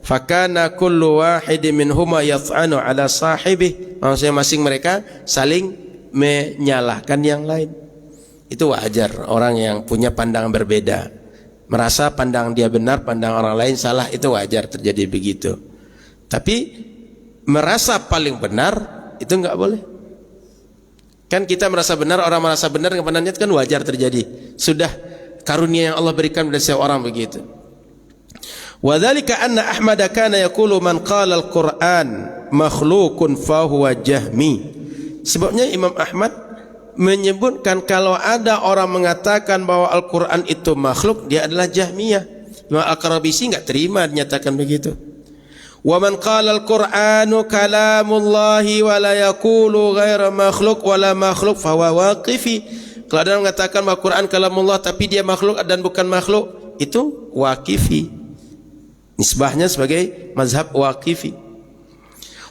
Fakana kullu wahidin minhuma yat'anu ala sahibih. Masing-masing mereka saling menyalahkan yang lain. Itu wajar, orang yang punya pandangan berbeda, merasa pandangan dia benar, pandangan orang lain salah, itu wajar terjadi begitu. Tapi merasa paling benar itu enggak boleh. Kan kita merasa benar, orang merasa benar dengan pandangnya, kan wajar terjadi. Sudah karunia yang Allah berikan kepada seorang begitu. Wa dzalika anna Ahmad kana yaqulu man qala al-Qur'an makhluqun fa huwa jahmi. Sebabnya Imam Ahmad menyebutkan kalau ada orang mengatakan bahwa Al-Quran itu makhluk, dia adalah Jahmiyah. Imam Al-Qarabisi enggak terima dinyatakan begitu. Wa man qala al-Qur'anu kalamullahi wa la yaqulu ghaira makhluq wa la makhluq fa huwa waqifi. Kalau ada yang mengatakan bahwa Quran kalamullah tapi dia makhluk dan bukan makhluk, itu waqifi. Nisbahnya sebagai mazhab waqifi.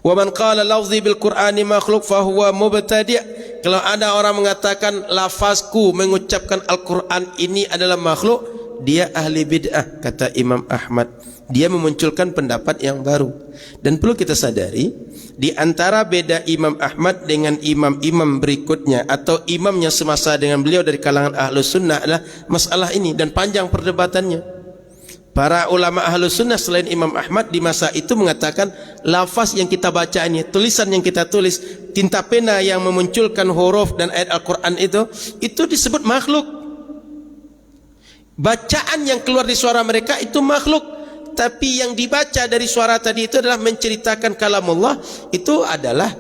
Wa man qala lafzi bil Qur'ani makhluq fa huwa mubtadi'. Kalau ada orang mengatakan lafazku mengucapkan Al-Qur'an ini adalah makhluk, dia ahli bid'ah, kata Imam Ahmad. Dia memunculkan pendapat yang baru. Dan perlu kita sadari, di antara beda Imam Ahmad dengan imam-imam berikutnya atau imamnya semasa dengan beliau dari kalangan Ahlus Sunnah adalah masalah ini, dan panjang perdebatannya. Para ulama Ahlus Sunnah selain Imam Ahmad di masa itu mengatakan lafaz yang kita baca ini, tulisan yang kita tulis, tinta pena yang memunculkan huruf dan ayat Al-Quran itu disebut makhluk. Bacaan yang keluar di suara mereka itu makhluk. Tapi yang dibaca dari suara tadi itu adalah menceritakan kalamullah, itu adalah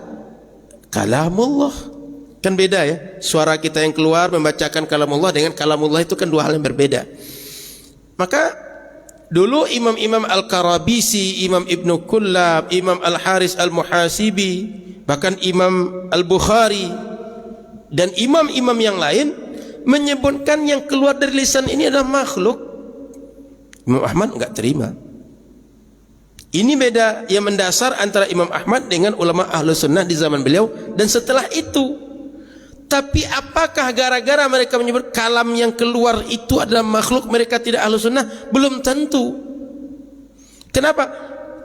kalamullah. Kan beda ya, suara kita yang keluar membacakan kalamullah dengan kalamullah itu kan dua hal yang berbeda. Maka dulu imam-imam Al-Qarabisi, Imam Ibnu Kullab, Imam Al-Haris Al-Muhasibi, bahkan Imam Al-Bukhari dan imam-imam yang lain menyebutkan yang keluar dari lisan ini adalah makhluk. Imam Ahmad enggak terima. Ini beda yang mendasar antara Imam Ahmad dengan ulama Ahlus Sunnah di zaman beliau dan setelah itu. Tapi apakah gara-gara mereka menyebut kalam yang keluar itu adalah makhluk mereka tidak Ahlus Sunnah? Belum tentu. Kenapa?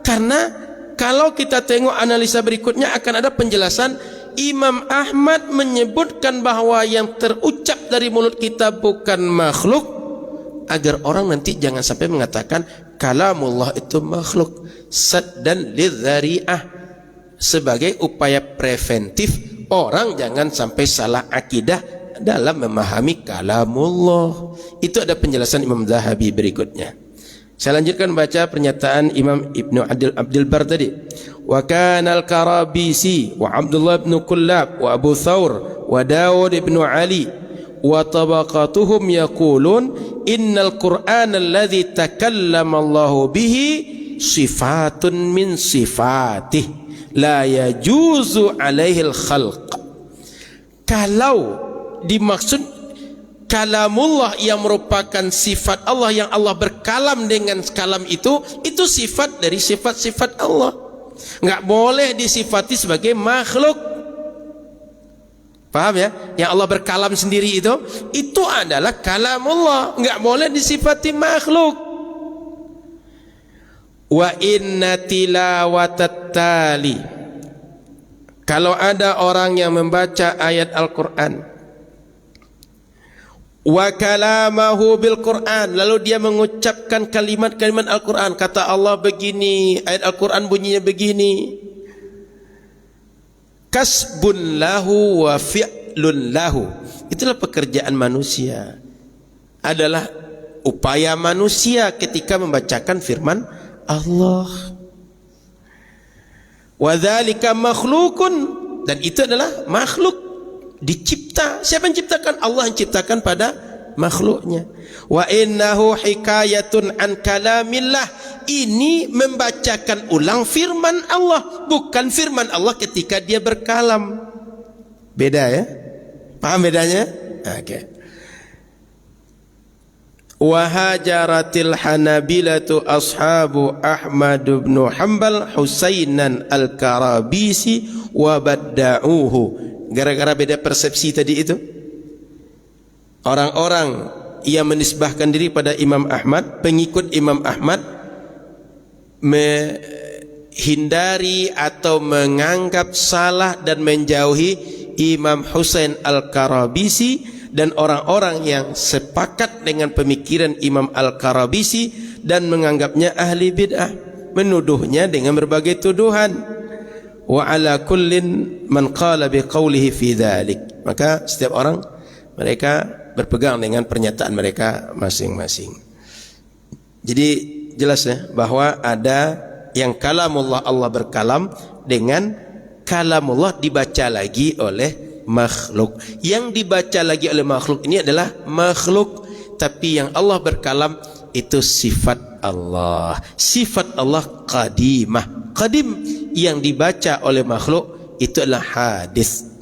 Karena kalau kita tengok analisa berikutnya akan ada penjelasan Imam Ahmad menyebutkan bahwa yang terucap dari mulut kita bukan makhluk, agar orang nanti jangan sampai mengatakan kalamullah itu makhluk, saddan lidzari'ah, sebagai upaya preventif orang jangan sampai salah akidah dalam memahami kalamullah. Itu ada penjelasan Imam Zahabi berikutnya. Saya lanjutkan baca pernyataan Imam Ibnu Abdul Bar tadi. Wa kana al-Karabisi wa Abdullah bin Kullab wa Abu Thawr wa Dawud bin Ali wa tabaqatuhum yaqulun innal Qur'an alladhi takallama Allahu bihi sifatun min sifatih la yajuzu alaihi al-khalq. Kalau dimaksud kalamullah yang merupakan sifat Allah, yang Allah berkalam dengan kalam itu sifat dari sifat-sifat Allah, enggak boleh disifati sebagai makhluk. Paham ya? Yang Allah berkalam sendiri itu adalah kalamullah, enggak boleh disifati makhluk. Wa inna tilawatat tali, kalau ada orang yang membaca ayat Al-Quran wa kalamahu bil Quran, lalu dia mengucapkan kalimat-kalimat Al-Quran, kata Allah begini, ayat Al-Quran bunyinya begini, kasbun lahu wa fi'lun lahu, itulah pekerjaan manusia, adalah upaya manusia ketika membacakan firman Allah. Wa dzalika makhlukun, dan itu adalah makhluk, dicipta. Siapa yang ciptakan? Allah yang ciptakan pada makhluknya. Wa innahu hikayatun an kalamillah, ini membacakan ulang firman Allah, bukan firman Allah ketika dia berkalam. Beda ya? Paham bedanya? Oke. Wa hajaratil hanabilatu ashabu Ahmad bin Hanbal Husainan al-Karabisi wa badda'uhu. Gara-gara beda persepsi tadi itu, orang-orang yang menisbahkan diri pada Imam Ahmad, pengikut Imam Ahmad, menghindari atau menganggap salah dan menjauhi Imam Husain al-Karabisi, dan orang-orang yang sepakat dengan pemikiran Imam al-Karabisi dan menganggapnya ahli bid'ah, menuduhnya dengan berbagai tuduhan. Wa ala kullin man qala bi qawlihi fi dzalik, maka setiap orang mereka berpegang dengan pernyataan mereka masing-masing. Jadi jelas ya bahwa ada yang kalamullah, Allah berkalam, dengan kalamullah dibaca lagi oleh makhluk. Yang dibaca lagi oleh makhluk ini adalah makhluk, tapi yang Allah berkalam itu sifat Allah. Sifat Allah qadimah. Qadim, yang dibaca oleh makhluk itu adalah hadis.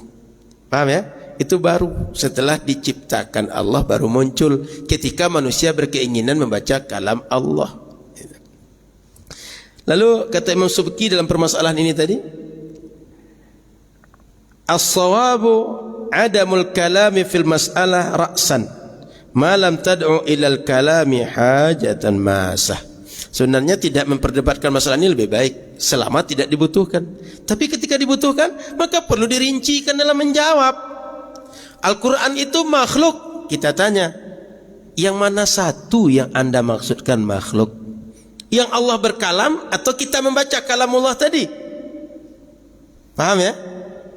Paham ya? Itu baru setelah diciptakan Allah, baru muncul ketika manusia berkeinginan membaca kalam Allah. Lalu kata Imam Subki dalam permasalahan ini tadi, as-sawabu adamul kalami fil mas'alah ra'san ma lam tad'u ilal kalami hajatan masah. Sebenarnya tidak memperdebatkan masalah ini lebih baik selama tidak dibutuhkan. Tapi ketika dibutuhkan, maka perlu dirincikan dalam menjawab. Al-Quran itu makhluk. Kita tanya, yang mana satu yang anda maksudkan makhluk? Yang Allah berkalam atau kita membaca kalamullah tadi? Paham ya?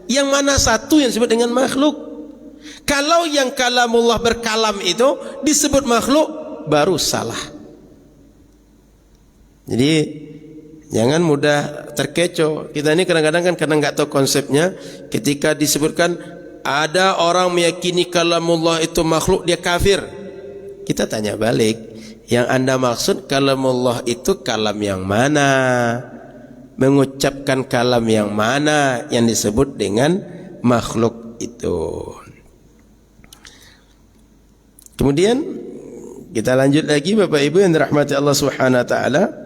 Yang mana satu yang disebut dengan makhluk? Kalau yang kalamullah berkalam itu disebut makhluk, baru salah. Jadi jangan mudah terkecoh. Kita ini kadang-kadang kan karena nggak tahu konsepnya, ketika disebutkan ada orang meyakini kalamullah itu makhluk, dia kafir. Kita tanya balik, yang anda maksud kalamullah itu kalam yang mana? Mengucapkan kalam yang mana yang disebut dengan makhluk itu? Kemudian kita lanjut lagi Bapak Ibu yang dirahmati Allah Subhanahu wa taala.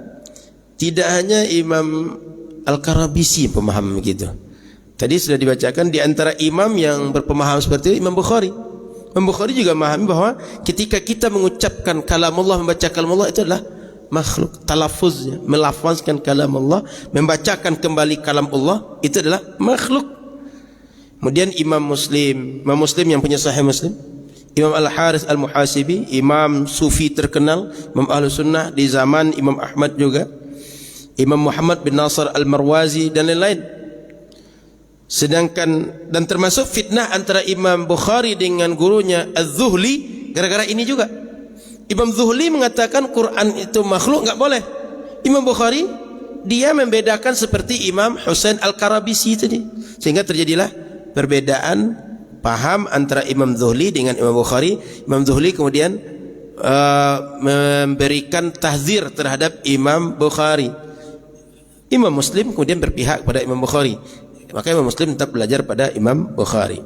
Tidak hanya Imam Al-Karabisi pemahaman begitu. Tadi sudah dibacakan di antara imam yang berpemahaman seperti itu, Imam Bukhari. Imam Bukhari juga memahami bahwa ketika kita mengucapkan kalamullah, membaca kalamullah itu adalah makhluk. Talaffuznya, melafazkan kalamullah, membacakan kembali kalam Allah, itu adalah makhluk. Kemudian Imam Muslim yang punya Sahih Muslim, Imam Al-Harith Al-Muhasibi, imam sufi terkenal, imam Ahlus Sunnah di zaman Imam Ahmad juga, Imam Muhammad bin Nasr Al-Marwazi dan lain-lain. Sedangkan dan termasuk fitnah antara Imam Bukhari dengan gurunya Az-Zuhli gara-gara ini juga. Imam Zuhli mengatakan Quran itu makhluk, enggak boleh. Imam Bukhari dia membedakan seperti Imam Husain Al-Karabisi tadi, sehingga terjadilah perbedaan paham antara Imam Zuhli dengan Imam Bukhari. Imam Zuhli kemudian memberikan tahzir terhadap Imam Bukhari. Imam Muslim kemudian berpihak pada Imam Bukhari. Maka Imam Muslim tetap belajar pada Imam Bukhari.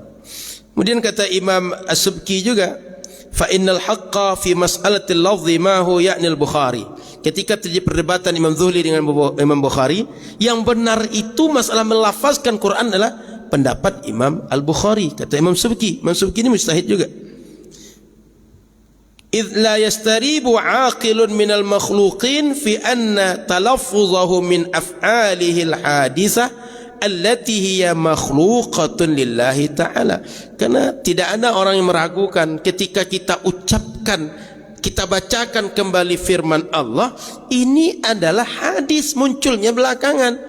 Kemudian kata Imam As-Subki juga, fa innal haqqa fi mas'alatil lafzi ma hu ya'ni al-Bukhari. Ketika terjadi perdebatan Imam Zuhli dengan Imam Bukhari, yang benar itu masalah melafazkan Quran adalah pendapat Imam Al-Bukhari. Kata Imam Subki, Imam Subki ini mujtahid juga. إذ لا يستريب عاقل من المخلوقين في أن تلفظه من أفعاله الحادثة التي هي مخلوقة لله تعالى. Karena tidak ada orang yang meragukan ketika kita ucapkan, kita bacakan kembali firman Allah, ini adalah hadis munculnya belakangan.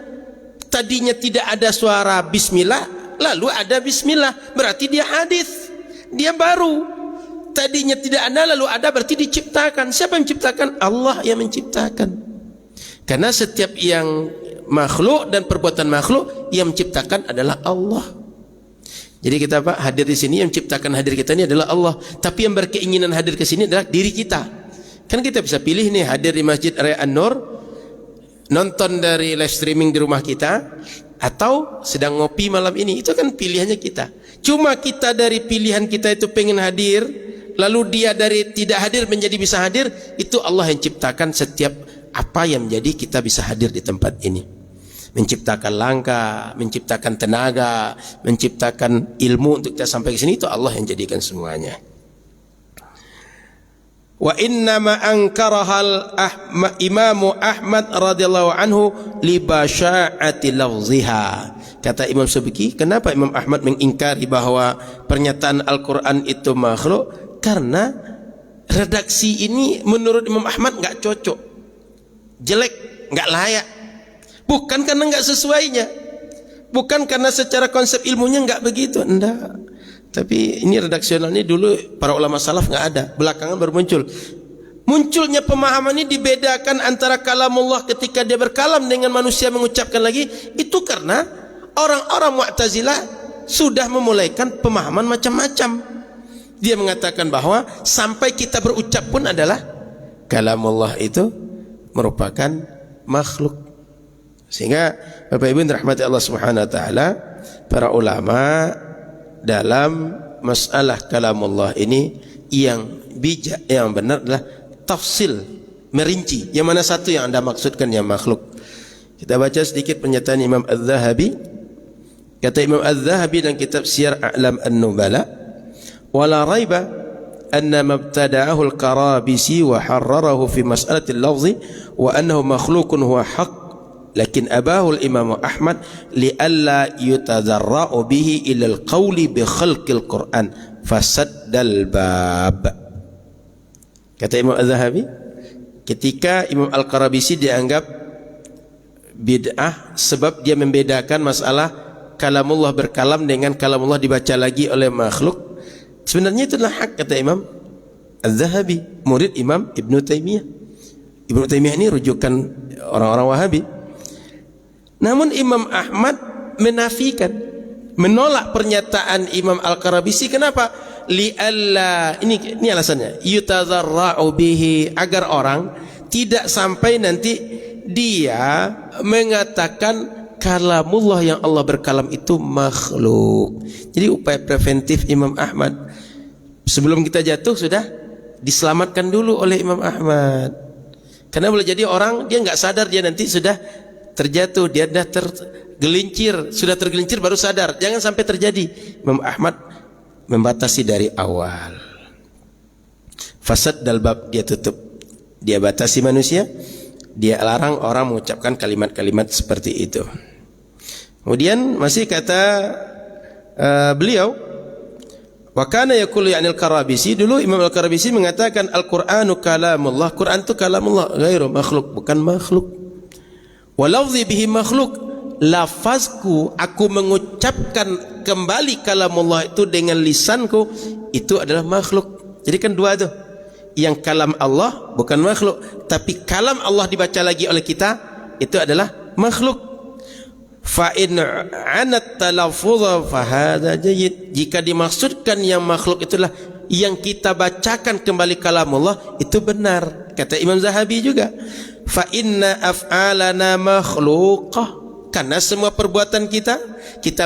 Tadinya tidak ada suara bismillah, lalu ada bismillah, berarti dia hadis, dia baru. Tadinya tidak ada lalu ada, berarti diciptakan. Siapa yang menciptakan? Allah yang menciptakan. Karena setiap yang makhluk dan perbuatan makhluk yang menciptakan adalah Allah. Jadi kita Pak hadir di sini, yang menciptakan hadir kita ini adalah Allah. Tapi yang berkeinginan hadir ke sini adalah diri kita. Kan kita bisa pilih nih, hadir di Masjid Raya An-Nur, nonton dari live streaming di rumah kita, atau sedang ngopi malam ini. Itu kan pilihannya kita. Cuma kita dari pilihan kita itu pengen hadir, lalu dia dari tidak hadir menjadi bisa hadir, itu Allah yang ciptakan setiap apa yang menjadi kita bisa hadir di tempat ini. Menciptakan langkah, menciptakan tenaga, menciptakan ilmu untuk kita sampai ke sini, itu Allah yang jadikan semuanya. Wa inna ma ankarahal Imam Ahmad radhiyallahu anhu li basya'ati lafziha. Kata Imam Subki, kenapa Imam Ahmad mengingkari bahwa pernyataan Al-Quran itu makhluk? Karena redaksi ini menurut Imam Ahmad enggak cocok, jelek, enggak layak. Bukan karena enggak sesuainya, bukan karena secara konsep ilmunya enggak begitu, enggak. Tapi ini redaksionalnya dulu para ulama salaf enggak ada, belakangan baru muncul. Munculnya pemahaman ini dibedakan antara kalamullah ketika dia berkalam dengan manusia mengucapkan lagi, itu karena orang-orang Mu'tazilah sudah memulaikan pemahaman macam-macam. Dia mengatakan bahwa sampai kita berucap pun adalah kalamullah itu merupakan makhluk. Sehingga Bapak Ibu rahmati Allah Subhanahu wa taala, para ulama dalam masalah kalamullah ini yang bijak, yang benar adalah tafsil, merinci. Yang mana satu yang Anda maksudkan yang makhluk. Kita baca sedikit pernyataan Imam Az-Zahabi. Kata Imam Az-Zahabi dalam kitab Siyar A'lam An-Nubala, wala raiba anna mabtada'ahu al-Karabisi wa harrarahu fi mas'alati al-lafzi wa annahu makhlukun huwa haqq, lakin abahu al-Imam Ahmad li'alla yutadarra'u bihi ila al-qawli bi khalqil Qur'an fasaddal bab. Kata Imam Az-Zahabi, ketika Imam Al-Karabisi dianggap bid'ah sebab dia membedakan masalah kalamullah berkalam dengan kalamullah dibaca lagi oleh makhluk, sebenarnya itu adalah hak, kata Imam Az-Zahabi, murid Imam Ibnu Taimiyah. Ibnu Taimiyah ini rujukan orang-orang Wahabi. Namun Imam Ahmad menafikan, menolak pernyataan Imam Al-Karabisi. Kenapa? Li'alla, ini alasannya, yutazarra'u bihi, agar orang tidak sampai nanti dia mengatakan kalamullah yang Allah berkalam itu makhluk. Jadi upaya preventif Imam Ahmad, sebelum kita jatuh sudah diselamatkan dulu oleh Imam Ahmad. Karena boleh jadi orang dia enggak sadar, dia nanti sudah terjatuh, dia sudah tergelincir baru sadar. Jangan sampai terjadi. Imam Ahmad membatasi dari awal. Fasad dal bab, dia tutup, dia batasi manusia, dia larang orang mengucapkan kalimat-kalimat seperti itu. Kemudian masih kata beliau wa kana yaqulu yani al-Karabisi, dulu Imam al-Karabisi mengatakan Al-Qur'anu kalamullah, Quran itu kalamullah ghairu makhluk, bukan makhluk. Wa lafzi bihi makhluk, lafazku aku mengucapkan kembali kalamullah itu dengan lisanku itu adalah makhluk. Jadi kan dua tuh, yang kalam Allah bukan makhluk, tapi kalam Allah dibaca lagi oleh kita itu adalah makhluk. Fa in anat talaffuz fa hadza jayyid, jika dimaksudkan yang makhluk itulah yang kita bacakan kembali kalamullah, itu benar. Kata Imam Zahabi juga, fa inna af'alana makhluqah, karena semua perbuatan kita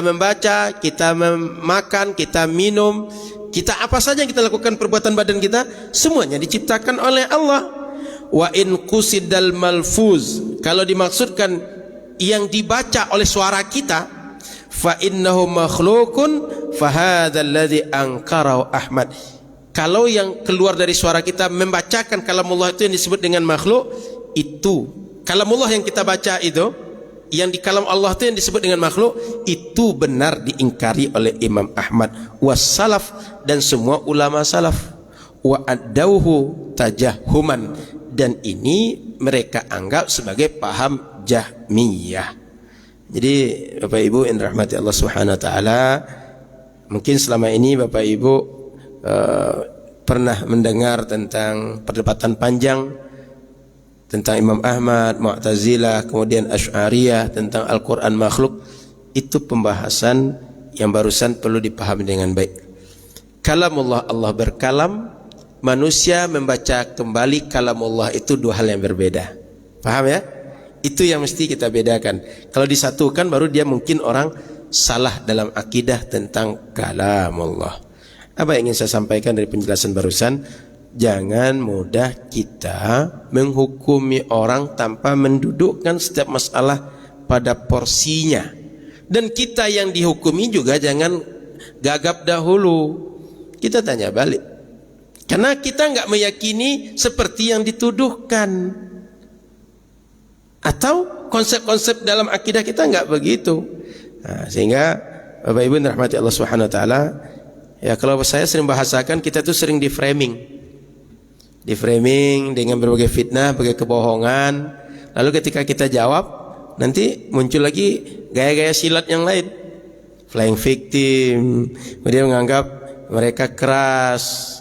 membaca, kita makan, kita minum, kita apa saja yang kita lakukan perbuatan badan kita, semuanya diciptakan oleh Allah. Wa in qusidal malfuz, kalau dimaksudkan yang dibaca oleh suara kita, fa innahu makhluqun fa hadzal ladzi ankarahu Ahmad, kalau yang keluar dari suara kita membacakan kalamullah itu yang disebut dengan makhluk, itu kalamullah yang kita baca itu, yang di kalam Allah itu yang disebut dengan makhluk, itu benar diingkari oleh Imam Ahmad was salaf dan semua ulama salaf, wa addauhu tajahuman, dan ini mereka anggap sebagai paham Jahmiyah. Jadi Bapak Ibu yang dirahmati Allah Subhanahu wa taala, mungkin selama ini Bapak Ibu pernah mendengar tentang perdebatan panjang tentang Imam Ahmad, Mu'tazilah, kemudian Asy'ariyah tentang Al-Quran makhluk. Itu pembahasan yang barusan perlu dipahami dengan baik. Kalamullah, Allah berkalam, manusia membaca kembali kalamullah, itu dua hal yang berbeda. Paham ya? Itu yang mesti kita bedakan. Kalau disatukan baru dia mungkin orang salah dalam akidah tentang kalamullah. Apa yang ingin saya sampaikan dari penjelasan barusan? Jangan mudah kita menghukumi orang tanpa mendudukkan setiap masalah pada porsinya. Dan kita yang dihukumi juga jangan gagap dahulu. Kita tanya balik. Karena kita enggak meyakini seperti yang dituduhkan. Atau konsep-konsep dalam akidah kita enggak begitu. Nah, sehingga Bapak Ibu rahmati Allah Subhanahu wa taala, ya kalau saya sering bahasakan, kita tuh sering di framing dengan berbagai fitnah, berbagai kebohongan. Lalu ketika kita jawab, nanti muncul lagi gaya-gaya silat yang lain, flying victim. Kemudian menganggap mereka keras,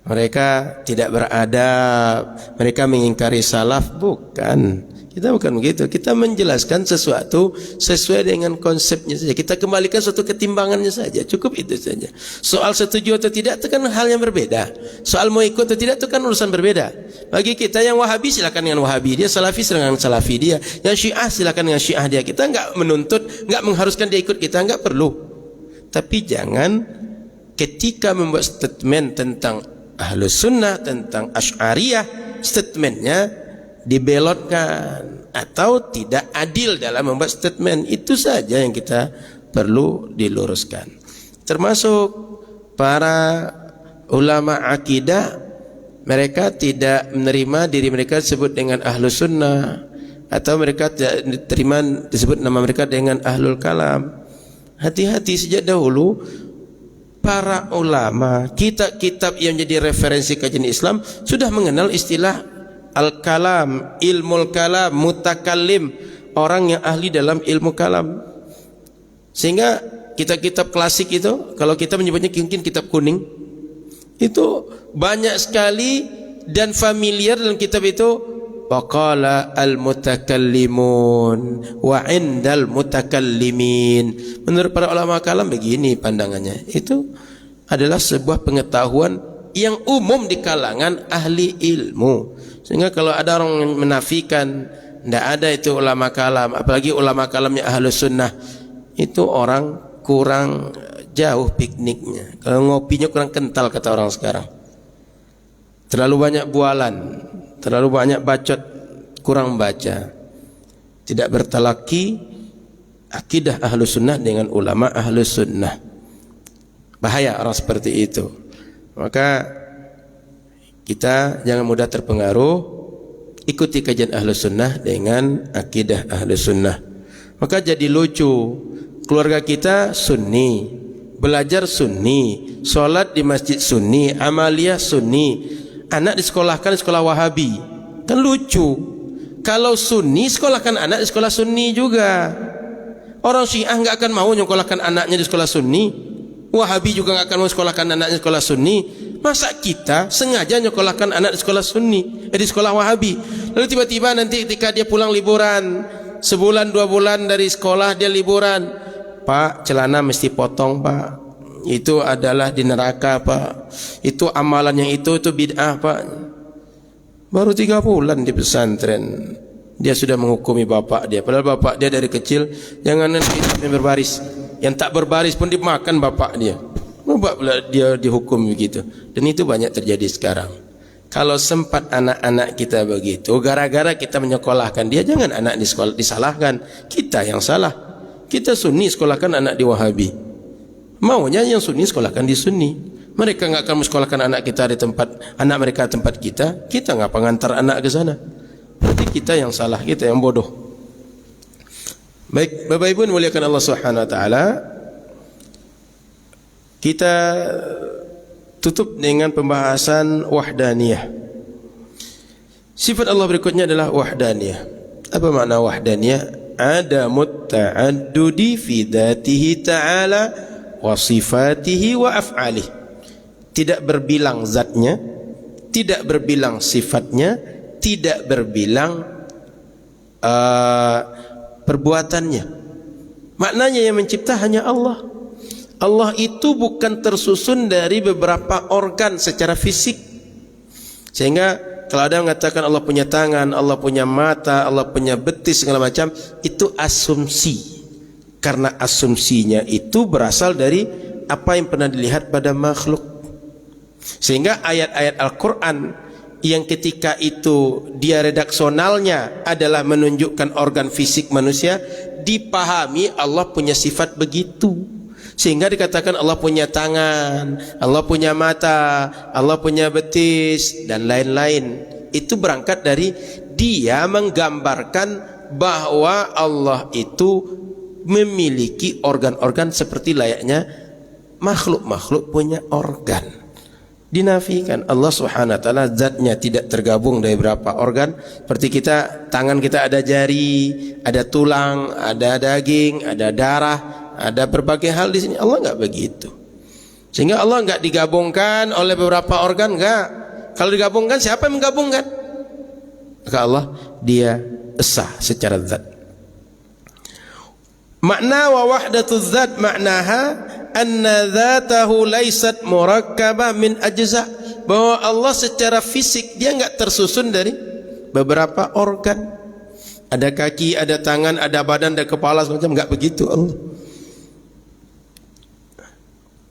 mereka tidak beradab, mereka mengingkari salaf. Bukan. Kita bukan begitu. Kita menjelaskan sesuatu sesuai dengan konsepnya saja. Kita kembalikan suatu ketimbangannya saja. Cukup itu saja. Soal setuju atau tidak itu kan hal yang berbeda. Soal mau ikut atau tidak itu kan urusan berbeda. Bagi kita yang Wahabi silakan dengan Wahabi dia, Salafi silakan dengan Salafi dia, yang Syiah silakan dengan Syiah dia. Kita enggak menuntut, enggak mengharuskan dia ikut kita, enggak perlu. Tapi jangan ketika membuat statement tentang Ahlus Sunnah, tentang Asy'ariyah, statementnya dibelotkan atau tidak adil dalam membuat statement. Itu saja yang kita perlu diluruskan. Termasuk para ulama akidah, mereka tidak menerima diri mereka disebut dengan Ahlus Sunnah, atau mereka tidak terima disebut nama mereka dengan Ahlul Kalam. Hati-hati, sejak dahulu para ulama, kitab-kitab yang menjadi referensi kajian Islam sudah mengenal istilah Al-Kalam, ilmul kalam, mutakallim, orang yang ahli dalam ilmu kalam. Sehingga kitab-kitab klasik itu, kalau kita menyebutnya mungkin kitab kuning, itu banyak sekali dan familiar dalam kitab itu. Waqala al-mutakallimun wa indal mutakallimin. Menurut para ulama kalam begini pandangannya. Itu adalah sebuah pengetahuan yang umum di kalangan ahli ilmu. Sehingga kalau ada orang yang menafikan tidak ada itu ulama kalam, apalagi ulama kalamnya Ahlus Sunnah, itu orang kurang jauh pikniknya. Kalau ngopinya kurang kental kata orang sekarang. Terlalu banyak bualan, terlalu banyak bacot, kurang baca. Tidak bertalaki akidah Ahlus Sunnah dengan ulama Ahlus Sunnah. Bahaya orang seperti itu. Maka kita jangan mudah terpengaruh, ikuti kajian Ahlus Sunnah dengan akidah Ahlus Sunnah. Maka jadi lucu, keluarga kita Sunni, belajar sunni, solat di masjid sunni, amaliyah sunni. Anak disekolahkan di sekolah Wahabi, kan lucu. Kalau sunni sekolahkan anak di sekolah sunni juga. Orang Syiah nggak akan mau nyekolahkan anaknya di sekolah sunni. Wahabi juga nggak akan mau sekolahkan anaknya di sekolah sunni. Masa kita sengaja nyekolahkan anak di sekolah sunni, di sekolah Wahabi. Lalu tiba-tiba nanti ketika dia pulang liburan, sebulan 2 bulan dari sekolah dia liburan, Pak, celana mesti potong Pak, itu adalah di neraka Pak, itu amalan yang itu bid'ah Pak. Baru 3 bulan di pesantren dia sudah menghukumi bapak dia, padahal bapak dia dari kecil jangan yang berbaris, yang tak berbaris pun dimakan bapak dia. Bapak dia dihukum begitu. Dan itu banyak terjadi sekarang. Kalau sempat anak-anak kita begitu, gara-gara kita menyekolahkan dia, jangan anak di sekolah disalahkan, kita yang salah. Kita sunni sekolahkan anak di Wahabi, maunya yang sunni sekolahkan di sunni. Mereka nggak akan sekolahkan anak kita di tempat, anak mereka tempat kita nggak pengantar anak ke sana. Berarti kita yang salah, kita yang bodoh. Baik, Bapak Ibu muliakan Allah Subhanahu wa taala. Kita tutup dengan pembahasan wahdaniyah. Sifat Allah berikutnya adalah wahdaniyah. Apa makna wahdaniyah? Adamut ta'addudi fi dzatihi ta'ala wa sifatihi wa af'alihi. Tidak berbilang zatnya, tidak berbilang sifatnya, tidak berbilang perbuatannya. Maknanya yang mencipta hanya Allah. Allah itu bukan tersusun dari beberapa organ secara fisik. Sehingga kalau ada yang mengatakan Allah punya tangan, Allah punya mata, Allah punya betis segala macam, itu asumsi. Karena asumsinya itu berasal dari apa yang pernah dilihat pada makhluk. Sehingga ayat-ayat Al-Quran yang ketika itu dia redaksionalnya adalah menunjukkan organ fisik manusia, dipahami Allah punya sifat begitu. Sehingga dikatakan Allah punya tangan, Allah punya mata, Allah punya betis dan lain-lain. Itu berangkat dari dia menggambarkan bahwa Allah itu memiliki organ-organ seperti layaknya makhluk-makhluk punya organ. Dinafikan Allah Subhanahu wa taala zatnya tidak tergabung dari beberapa organ. Seperti kita, tangan kita ada jari, ada tulang, ada daging, ada darah, ada berbagai hal di sini. Allah enggak begitu. Sehingga Allah enggak digabungkan oleh beberapa organ, enggak. Kalau digabungkan, siapa yang menggabungkan? Maka Allah dia esa secara zat. Makna wa wahdatuz zat maknaha anna dzatahu laysat murakkabah min ajza, bahwa Allah secara fisik dia enggak tersusun dari beberapa organ. Ada kaki, ada tangan, ada badan, ada kepala semacam, enggak begitu Allah.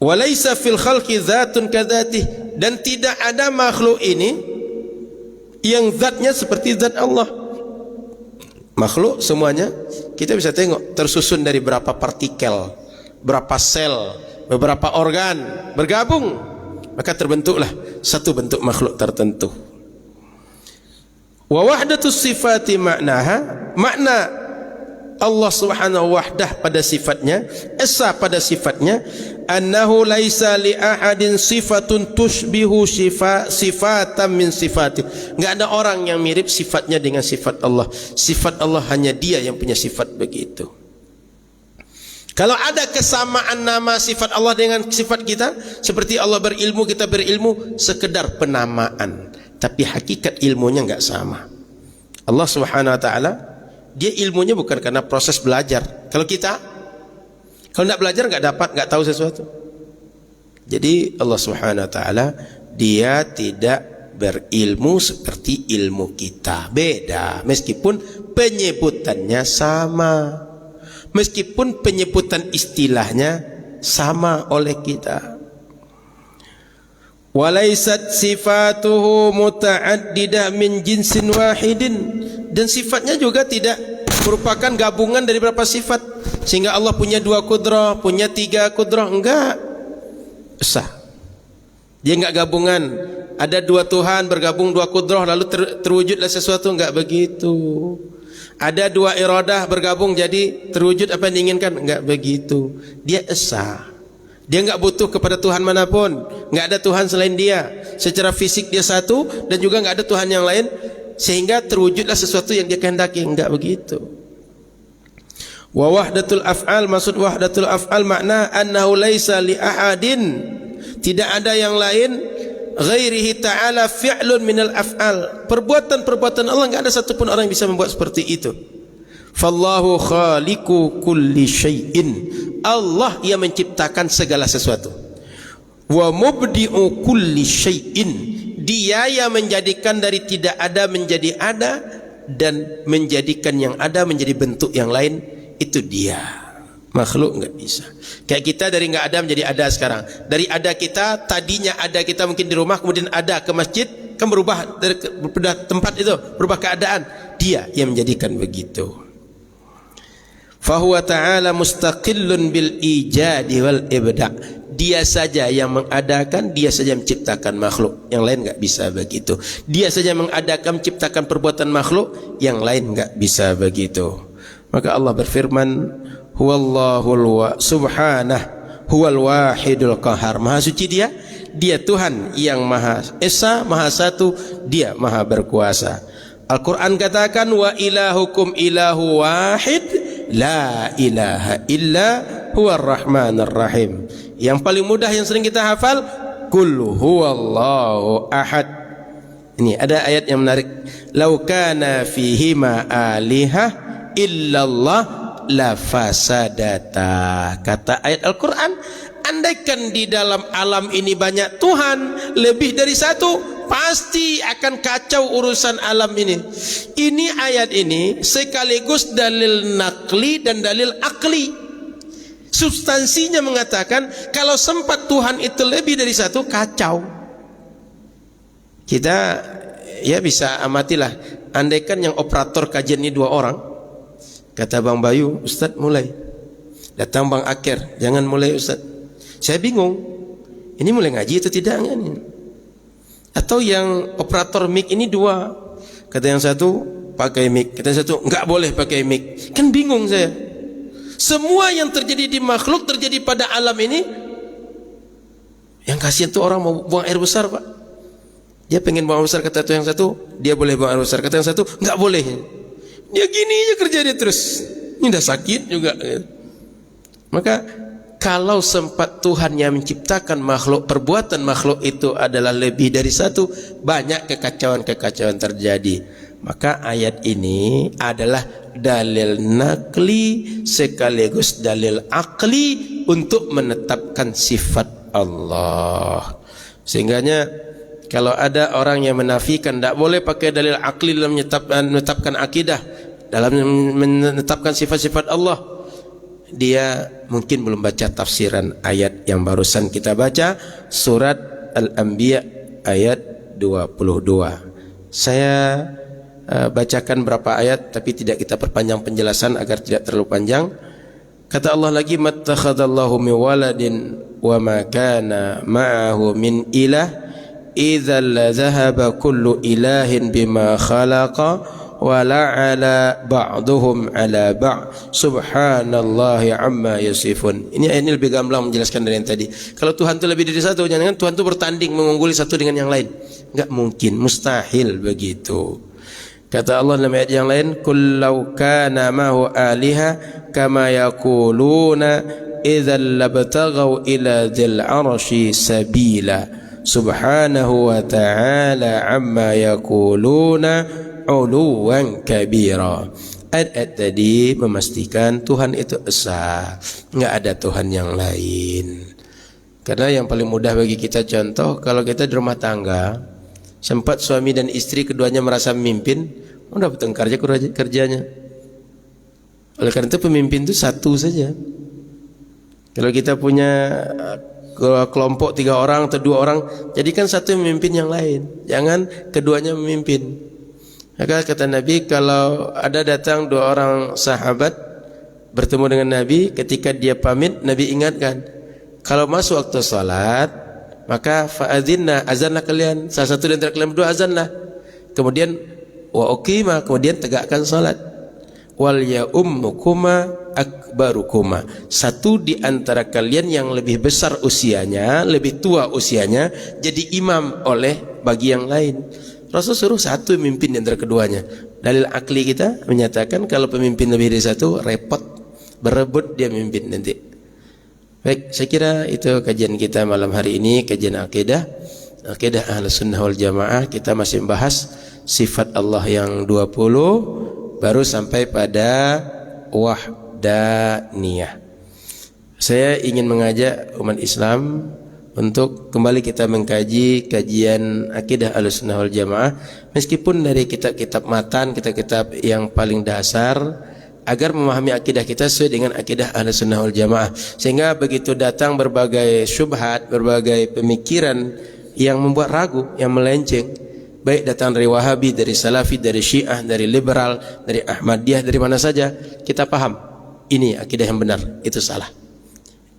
Walaysa fil khalqi dzatun kadzatih, dan tidak ada makhluk ini yang zatnya seperti zat Allah. Makhluk semuanya kita bisa tengok tersusun dari berapa partikel, berapa sel, beberapa organ bergabung, maka terbentuklah satu bentuk makhluk tertentu. Wa wahdatus sifati maknaha, makna Allah Subhanahu wahdah pada sifatnya, esa pada sifatnya, annahu laisa li ahadin sifatun tushbihu sifatan min sifati. Enggak ada orang yang mirip sifatnya dengan sifat Allah. Sifat Allah hanya dia yang punya sifat begitu. Kalau ada kesamaan nama sifat Allah dengan sifat kita, seperti Allah berilmu, kita berilmu, sekedar penamaan, tapi hakikat ilmunya enggak sama. Allah Subhanahu wa taala dia ilmunya bukan karena proses belajar. Kalau kita, kalau tidak belajar nggak dapat, nggak tahu sesuatu. Jadi Allah Subhanahu Wa Taala dia tidak berilmu seperti ilmu kita, beda. Meskipun penyebutannya sama, meskipun penyebutan istilahnya sama oleh kita. Walaysat sifatuhu muta'addidah min jinsin wahidin, dan sifatnya juga tidak merupakan gabungan dari beberapa sifat, sehingga Allah punya 2 kudrah, punya 3 kudrah, enggak sah. Dia enggak gabungan, ada 2 Tuhan bergabung 2 kudrah lalu terwujudlah sesuatu, enggak begitu. Ada 2 iradah bergabung jadi terwujud apa yang diinginkan, enggak begitu. Dia esa. Dia enggak butuh kepada Tuhan manapun, enggak ada Tuhan selain dia. Secara fisik dia satu dan juga enggak ada Tuhan yang lain sehingga terwujudlah sesuatu yang dia kehendaki. Enggak begitu. Wa wahdatul af'al, maksud wahdatul af'al makna annahu laisa li ahadin, tidak ada yang lain ghairihi ta'ala fi'lun minal af'al. Perbuatan-perbuatan Allah enggak ada satupun orang yang bisa membuat seperti itu. Fallahu khaliqu kulli syai'in, Allah yang menciptakan segala sesuatu. Wa mubdi'u kulli syai'in, dia yang menjadikan dari tidak ada menjadi ada dan menjadikan yang ada menjadi bentuk yang lain. Itu dia. Makhluk enggak bisa. Kayak kita dari enggak ada menjadi ada sekarang. Dari ada kita, tadinya ada kita mungkin di rumah, kemudian ada ke masjid, kan berubah dari tempat itu, berubah keadaan. Dia yang menjadikan begitu. Fahuwa ta'ala mustaqillun bil ijadi wal ibda'. Dia saja yang mengadakan, dia saja menciptakan makhluk. Yang lain enggak bisa begitu. Dia saja mengadakan, menciptakan perbuatan makhluk, yang lain enggak bisa begitu. Maka Allah berfirman, huwallahul subhanah huwal wahidul qahar. Maha suci dia, dia Tuhan yang maha esa, maha satu, dia maha berkuasa. Al-Quran katakan, wa ilahukum ilahu wahid la ilaha illa huwar rahmanir rahim. Yang paling mudah yang sering kita hafal, qul huwallahu ahad. Ini ada ayat yang menarik. Lau kana fihima alihah illallah la fasadata. Kata ayat Al-Quran, andaikan di dalam alam ini banyak Tuhan lebih dari satu, pasti akan kacau urusan alam ini. Ini ayat ini sekaligus dalil nakli dan dalil akli. Substansinya mengatakan kalau sempat Tuhan itu lebih dari satu, kacau. Kita ya bisa amatilah, andaikan yang operator kajian ini 2 orang. Kata Bang Bayu, Ustaz mulai. Datang Bang Akhir, jangan mulai Ustaz. Saya bingung, ini mulai ngaji atau tidak? Atau yang operator mic ini 2. Kata yang satu pakai mic, kata yang satu enggak boleh pakai mic. Kan bingung saya. Semua yang terjadi di makhluk terjadi pada alam ini. Yang kasihan tuh orang mau buang air besar, Pak. Dia pengen buang air besar, kata yang satu dia boleh buang air besar, kata yang satu enggak boleh. Dia gini aja kerja dia terus. Ini dah sakit juga. Maka kalau sempat Tuhan yang menciptakan makhluk, perbuatan makhluk itu adalah lebih dari satu, banyak kekacauan-kekacauan terjadi. Maka ayat ini adalah dalil nakli sekaligus dalil akli untuk menetapkan sifat Allah. Sehingganya kalau ada orang yang menafikan tak boleh pakai dalil akli dalam menetapkan akidah, dalam menetapkan sifat-sifat Allah, dia mungkin belum baca tafsiran ayat yang barusan kita baca, surat Al-Anbiya ayat 22. Saya bacakan berapa ayat tapi tidak kita perpanjang penjelasan agar tidak terlalu panjang. Kata Allah lagi, mattakhadallahu min waladin wa ma kana ma'ahu min ilah idzal la dhahaba kullu ilahin bima khalaqa wa la'ala ba'duhum ala ba' subhanallahi amma yasifun. Ini ayat ini lebih gamblang menjelaskan dari yang tadi. Kalau Tuhan itu lebih dari satu, jangan Tuhan itu bertanding mengungguli satu dengan yang lain. Enggak mungkin, mustahil begitu. Kata Allah dalam ayat yang lain, qul law kana ma'hu aliha kama yaquluna idzal labtaghaw ila dzil 'arsy sabila subhanahu wa ta'ala amma yaquluna 'uluwan kabira. Ayat tadi memastikan Tuhan itu esa, enggak ada Tuhan yang lain. Karena yang paling mudah bagi kita contoh, kalau kita di rumah tangga sempat suami dan istri keduanya merasa memimpin, udah bertengkar aja kerjanya. Oleh karena itu pemimpin itu satu saja. Kalau kita punya kelompok 3 orang atau 2 orang, jadikan satu yang memimpin yang lain, jangan keduanya memimpin. Maka kata Nabi, kalau ada datang 2 orang sahabat bertemu dengan Nabi, ketika dia pamit, Nabi ingatkan, kalau masuk waktu salat, maka fa'adzinna, azanlah kalian, salah satu di antara kalian berdua azanlah. Kemudian wa uqima, kemudian tegakkan salat. Wal ya ummukuma akbarukuma, satu di antara kalian yang lebih besar usianya, lebih tua usianya, jadi imam bagi yang lain. Rasul suruh satu mimpin di antara keduanya. Dalil akli kita menyatakan kalau pemimpin lebih dari satu repot, berebut dia memimpin nanti. Baik, saya kira itu kajian kita malam hari ini, kajian akidah Ahlus Sunnah wal Jamaah. Kita masih membahas sifat Allah yang 20, baru sampai pada wahdaniyah. Saya ingin mengajak umat Islam untuk kembali kita mengkaji kajian akidah Ahlus Sunnah wal Jamaah, meskipun dari kitab-kitab matan, kitab-kitab yang paling dasar, agar memahami akidah kita sesuai dengan akidah Ahlus Sunnah wal Jamaah. Sehingga begitu datang berbagai syubhat, berbagai pemikiran yang membuat ragu, yang melenceng, baik datang dari Wahabi, dari Salafi, dari Syiah, dari liberal, dari Ahmadiyah, dari mana saja, kita paham ini akidah yang benar, itu salah.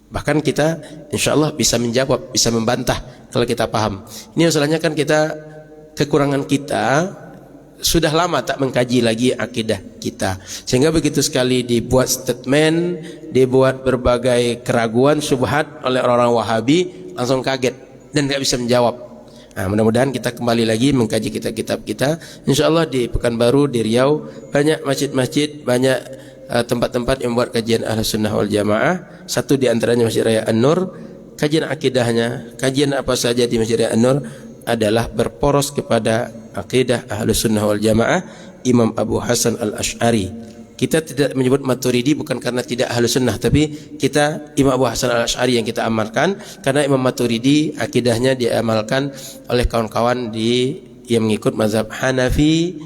Bahkan kita insyaallah bisa menjawab, bisa membantah kalau kita paham. Ini masalahnya kan kita, kekurangan kita sudah lama tak mengkaji lagi akidah kita, sehingga begitu sekali dibuat statement, dibuat berbagai keraguan, syubhat oleh orang-orang Wahabi, langsung kaget dan tidak bisa menjawab. Nah, mudah-mudahan kita kembali lagi mengkaji kitab kita. InsyaAllah di Pekanbaru, di Riau, banyak masjid-masjid, banyak tempat-tempat yang membuat kajian Ahlus Sunnah wal Jamaah. Satu di antaranya Masjid Raya An-Nur. Kajian akidahnya, kajian apa saja di Masjid Raya An-Nur adalah berporos kepada akidah Ahlus Sunnah wal Jamaah Imam Abu Hasan Al-Asy'ari. Kita tidak menyebut Maturidi bukan karena tidak Ahlus Sunnah, tapi kita Imam Abu Hasan Al-Asy'ari yang kita amalkan, karena Imam Maturidi akidahnya diamalkan oleh kawan-kawan yang mengikut mazhab Hanafi,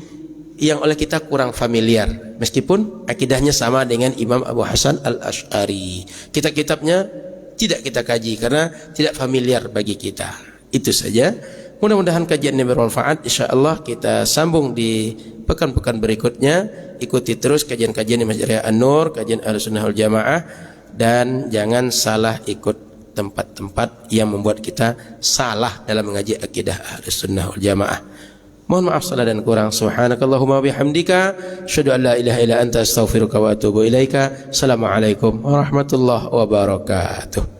yang oleh kita kurang familiar, meskipun akidahnya sama dengan Imam Abu Hasan Al-Asy'ari. Kitab-kitabnya tidak kita kaji karena tidak familiar bagi kita. Itu saja. Mudah-mudahan kajian ini bermanfaat. InsyaAllah kita sambung di pekan-pekan berikutnya. Ikuti terus kajian-kajian di Masjid Raya An-Nur, kajian Ahlus Sunnah wal Jamaah, dan jangan salah ikut tempat-tempat yang membuat kita salah dalam mengaji akidah Ahlus Sunnah wal Jamaah. Mohon maaf salah dan kurang. Subhanakallahumma bihamdika, asyhadu an la ilaha illa anta, astaghfiruka wa atubu ilaika. Assalamualaikum warahmatullahi wabarakatuh.